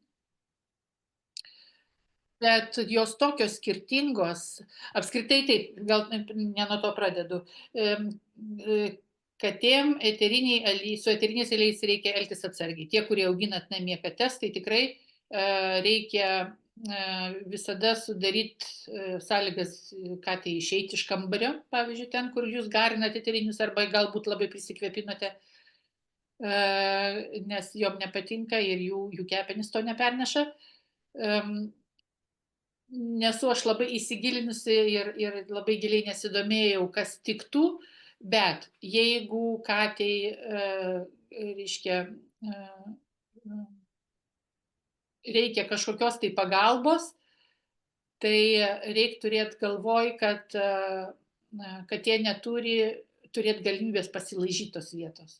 S2: Bet jos tokios skirtingos. Apskritai taip, gal ne nuo to pradedu. Katėm su eteriniais aliejais reikia elgtis atsargiai. Tie, kurie auginat namie kates, tai tikrai reikia visada sudaryti sąlygas katei išeiti iš kambario, pavyzdžiui, ten, kur jūs garinate eterinius arba galbūt labai prisikvėpinote, nes jom nepatinka ir jų kepenys to neperneša. Nesu aš labai įsigilinusi ir labai giliai nesidomėjau, kas tiktų. Bet jeigu katei, reikia kažkokios tai pagalbos, tai reikia turėti galvoj, kad katė neturi turėti galimybės pasilaižyti tos vietos.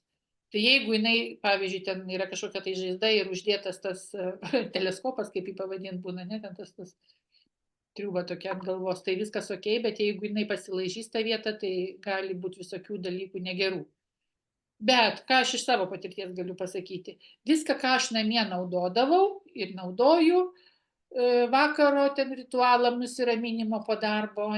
S2: Tai jeigu jinai, pavyzdžiui, ten yra kažkokia tai žaizda ir uždėtas tas teleskopas, kaip jį pavadint būna, ten tas triuba tokia ant galvos, tai viskas ok, bet jeigu jinai pasilaižys tą vietą, tai gali būti visokių dalykų negerų. Bet ką aš iš savo patirties galiu pasakyti, viską, ką aš namie naudodavau ir naudoju vakaro ten ritualam nusiraminimo po darbo,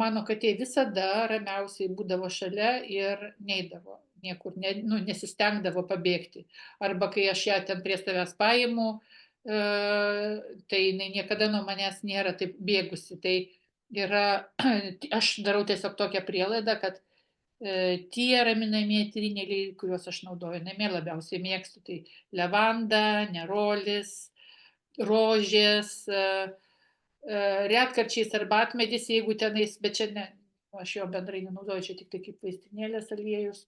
S2: mano katė visada ramiausiai būdavo šalia ir neidavo niekur, nesistengdavo pabėgti. Arba kai aš ją ten prie savęs paimu, tai jinai niekada nuo manęs nėra taip bėgusi. Tai yra, aš darau tiesiog tokią prielaidą, kad tie raminamieji eteriniai aliejai, kuriuos aš naudoju namie, labiausiai mėgstu, tai levanda, nerolis, rožės, retkarčiais arbatmedis, jeigu tenais, bet čia ne, aš jo bendrai nenaudoju, čia tik tai kaip vaistinėlės aliejus.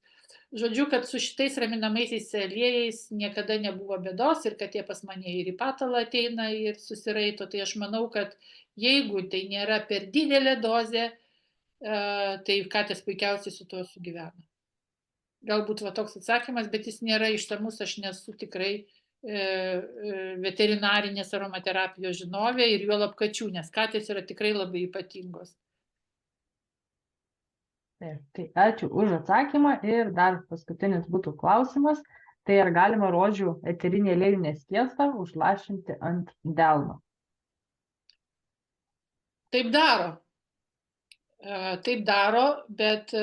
S2: Žodžiu, kad su šitais raminamaisiais aliejais niekada nebuvo bėdos ir kad jie pas mane ir į patalą ateina ir susiraito, tai aš manau, kad jeigu tai nėra per didelė dozė, tai katės puikiausiai su tuo sugyvena. Galbūt va toks atsakymas, bet jis nėra išsamus, aš nesu tikrai veterinarinės aromaterapijos žinovė ir juolab kačių, nes katės yra tikrai labai ypatingos.
S1: Taip, tai ačiū už atsakymą ir dar paskutinis būtų klausimas. Tai ar galima rožių eterinį aliejų neskiestą užlašinti ant delno?
S2: Taip daro. Taip daro, bet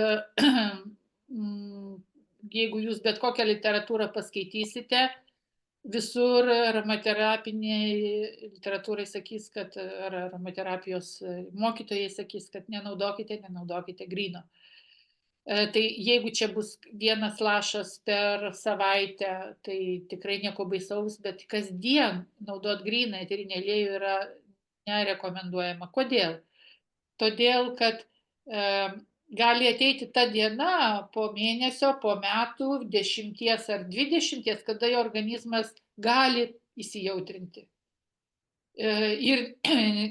S2: jeigu jūs bet kokią literatūrą paskaitysite, visur aromaterapiniai literatūrai sakys, kad ar aromaterapijos mokytojai sakys, kad nenaudokite gryno. Tai jeigu čia bus vienas lašas per savaitę, tai tikrai nieko baisaus, bet kasdien naudot gryną eterinį aliejų yra nerekomenduojama. Kodėl? Todėl, kad gali ateiti ta diena po mėnesio, po metų, 10 ar 20, kada jo organizmas gali įsijautrinti. Ir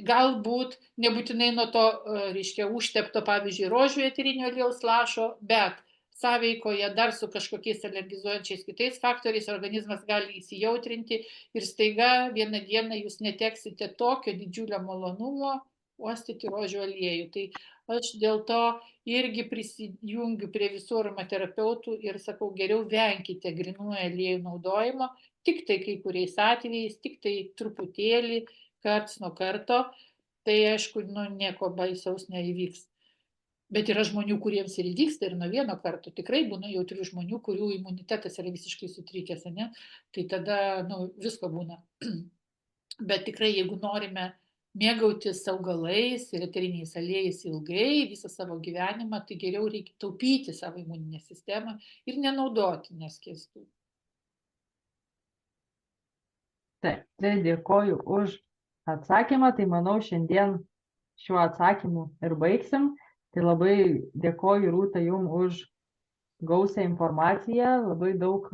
S2: galbūt nebūtinai nuo to, reiškia, užtepto, pavyzdžiui, rožių eterinio aliejaus lašo, bet sąveikoje dar su kažkokiais alergizuojančiais kitais faktoriais organizmas gali įsijautrinti ir staiga vieną dieną jūs neteksite tokio didžiulio malonumo uostyti rožių aliejų. Tai aš dėl to irgi prisijungiu prie visų aromaterapeutų ir sakau, geriau venkite grynųjų aliejų naudojimo, tik tai kai kuriais atvejais, tik tai truputėlį, karts nuo karto, tai aišku, nieko baisaus neįvyks. Bet yra žmonių, kuriems ir įvyksta ir nuo vieno karto. Tikrai būna jautrių žmonių, kurių imunitetas yra visiškai sutrikęs, ne? Tai tada visko būna. Bet tikrai, jeigu norime mėgautis augalais ir eteriniais aliejais ilgai, visą savo gyvenimą, tai geriau reikia taupyti savo imuninę sistemą ir nenaudoti neskiestų.
S1: Taip, tai dėkoju už atsakymą, tai manau šiandien šiuo atsakymu ir baigsim. Tai labai dėkoju Rūta jums už gausią informaciją, labai daug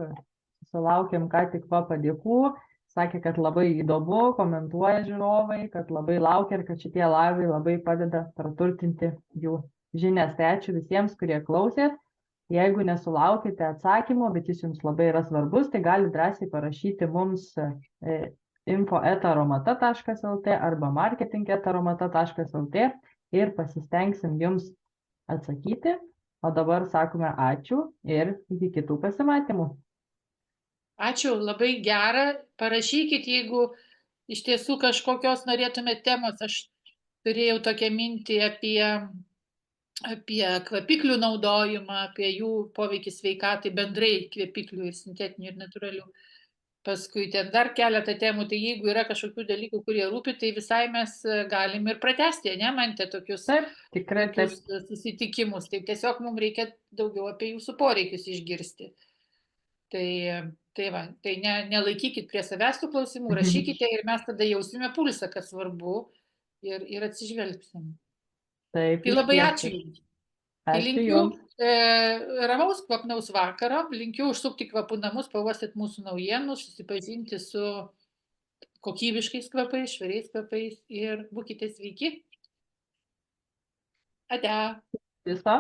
S1: susilaukėm ką tik padėkų, sakė, kad labai įdomu, komentuoja žiūrovai, kad labai laukia ir kad šitie laivai labai padeda praturtinti jų žinias. Tai ačiū visiems, kurie klausėt. Jeigu nesulaukite atsakymo, bet jis jums labai yra svarbus, tai galite drąsiai parašyti mums info@aromata.lt arba marketing@aromata.lt ir pasistengsim jums atsakyti. O dabar sakome ačiū ir iki kitų pasimatymų.
S2: Ačiū, labai gera. Parašykit, jeigu iš tiesų kažkokios norėtumėte temos. Aš turėjau tokią mintį apie kvepiklių naudojimą, apie jų poveikį sveikatai, bendrai kvepiklių ir sintetinių ir natūralių. Paskui ten dar keletą temų, tai jeigu yra kažkokių dalykų, kurie rūpi, tai visai mes galim ir pratesti, ne, Mante, tokius susitikimus. Tai tiesiog mums reikia daugiau apie jūsų poreikius išgirsti. Tai va, tai nelaikykit prie savęs tų klausimų, rašykite ir mes tada jausime pulsą, kas svarbu ir atsižvelgsim.
S1: Taip,
S2: tai labai ačiū Jums. Linkiu ramaus kvapnaus vakaro, linkiu užsukti kvapų namus, pauostyti mūsų naujienų, susipažinti su kokybiškais kvapais, švariais kvapais ir būkite sveiki. Ate.
S1: Viso.